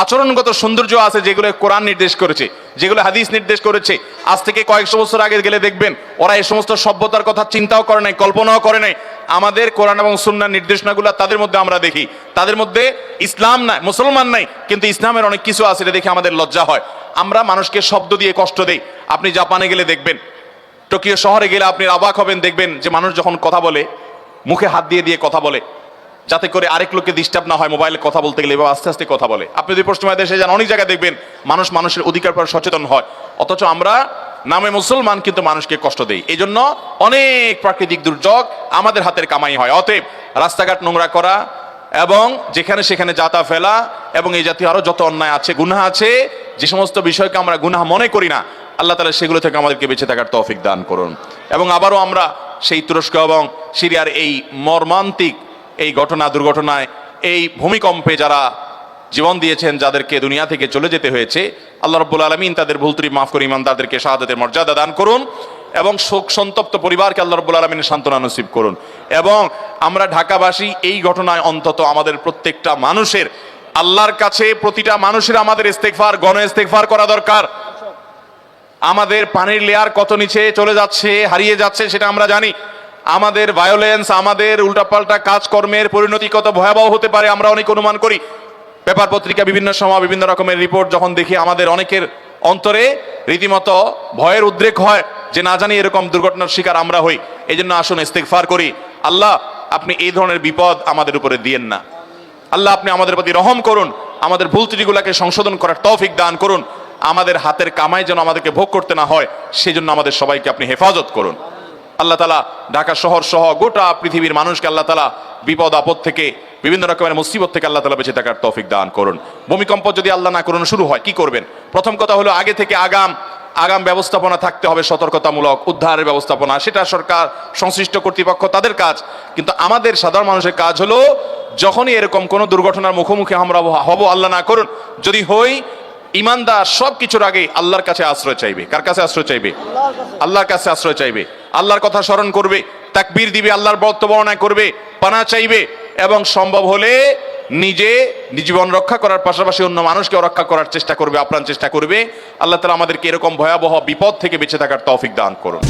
আচরণগত সৌন্দর্য আছে যেগুলো কোরআন নির্দেশ করেছে, যেগুলো হাদিস নির্দেশ করেছে। আজ থেকে কয়েকশো বছর আগে গেলে দেখবেন ওরা এই সমস্ত সভ্যতার কথা চিন্তাও করে নাই, কল্পনাও করে নাই। আমাদের কোরআন এবং সুন্নাহর নির্দেশনাগুলো তাদের মধ্যে আমরা দেখি, তাদের মধ্যে ইসলাম নাই, মুসলমান নাই, কিন্তু ইসলামের অনেক কিছু আছে, এটা দেখে আমাদের লজ্জা হয়। আমরা মানুষকে শব্দ দিয়ে কষ্ট দেই। আপনি জাপানে গেলে দেখবেন, টোকিও শহরে গেলে আপনি অবাক হবেন, দেখবেন যে মানুষ যখন কথা বলে মুখে হাত দিয়ে দিয়ে কথা বলে, যাতে করে আরেক লোককে ডিস্টার্ব না হয়। মোবাইলে কথা বলতে গেলে এভাবে আস্তে আস্তে কথা বলে। আপনি যদি পশ্চিমা দেশে যান, অনেক জায়গায় দেখবেন মানুষ মানুষের অধিকার পর সচেতন হয়, অথচ আমরা নামে মুসলমান কিন্তু মানুষকে কষ্ট দেই। এই জন্য অনেক প্রাকৃতিক দুর্যোগ আমাদের হাতের কামাই হয়। অতএব রাস্তাঘাট নোংরা করা এবং যেখানে সেখানে জাতা ফেলা এবং এই জাতীয় আরো যত অন্যায় আছে, গুনাহ আছে, যে সমস্ত বিষয়কে আমরা গুনাহ মনে করি না, আল্লাহ তাআলা সেগুলো থেকে আমাদেরকে বেঁচে থাকার তৌফিক দান করুন। এবং আবারও আমরা সেই তুরস্ক এবং সিরিয়ার এই মর্মান্তিক এই ঘটনা, দুর্ঘটনায়, এই ভূমিকম্পে যারা জীবন দিয়েছেন, যাদেরকে দুনিয়া থেকে চলে যেতে হয়েছে, আল্লাহ রাব্বুল আলামিন তাদের ভুল ত্রুটি মাফ করে ইমানদারদেরকে শাহাদাতের মর্যাদা দান করুন এবং শোক সন্তপ্ত পরিবারকে আল্লাহ রাব্বুল আলামিন সান্ত্বনা নসিব করুন। এবং আমরা ঢাকাবাসী এই ঘটনায় অন্তত আমাদের প্রত্যেকটা মানুষের আল্লাহর কাছে, প্রতিটা মানুষের আমাদের ইস্তেগফার, গণ ইস্তেগফার করা দরকার। আমাদের পানির লেয়ার কত নিচে চলে যাচ্ছে, হারিয়ে যাচ্ছে, সেটা আমরা জানি। আমাদের ভায়োলেন্স, আমাদের উল্টাপাল্টা কাজকর্মের পরিণতি কত ভয়াবহ হতে পারে আমরা অনেক অনুমান করি। পেপার পত্রিকা বিভিন্ন সময় বিভিন্ন রকমের রিপোর্ট যখন দেখি, আমাদের অনেকের অন্তরে রীতিমতো ভয়ের উদ্রেক হয় যে না জানি এরকম দুর্ঘটনার শিকার আমরা হই। এই জন্য আসুন ইস্তেগফার করি। আল্লাহ, আপনি এই ধরনের বিপদ আমাদের উপরে দিয়েন না। আল্লাহ, আপনি আমাদের প্রতি রহম করুন, আমাদের ভুল ত্রুটিগুলোকে সংশোধন করার তৌফিক দান করুন। আমাদের হাতের কামাই যেন আমাদেরকে ভোগ করতে না হয়, সেজন্য আমাদের সবাইকে আপনি হেফাজত করুন। আল্লাহ তাআলা ঢাকা শহর সহ গোটা পৃথিবীর মানুষকে আল্লাহ তাআলা বিপদ আপদ থেকে, বিভিন্ন রকমের মুসিবত থেকে আল্লাহ তাআলা বেঁচে থাকার তৌফিক দান করুন। ভূমিকম্প যদি আল্লাহ না করুন শুরু হয়, কি করবেন? প্রথম কথা হলো আগে থেকে আগাম ব্যবস্থাপনা থাকতে হবে, সতর্কতামূলক উদ্ধারের ব্যবস্থাপনা। সেটা সরকার, সংশ্লিষ্ট কর্তৃপক্ষ, তাদের কাজ। কিন্তু আমাদের সাধারণ মানুষের কাজ হলো যখনই এরকম কোনো দুর্ঘটনার মুখোমুখি আমরা হব, আল্লাহ না করুন যদি হই, ইমানদার সব কিছুর আগে আল্লাহর কাছে আশ্রয় চাইবে। কার কাছে আশ্রয় চাইবে? আল্লাহর কাছে আশ্রয় চাইবে। আল্লাহর কথা স্মরণ করবে, তাকবীর দিবে, আল্লাহর বর্ণনা করবে, পানা চাইবে এবং সম্ভব হলে নিজে জীবন রক্ষা করার পাশাপাশি অন্য মানুষকে রক্ষা করার চেষ্টা করবে, আপ্রাণ চেষ্টা করবে। আল্লাহ তাআলা আমাদেরকে এরকম ভয়াবহ বিপদ থেকে বেঁচে থাকার তৌফিক দান করুন।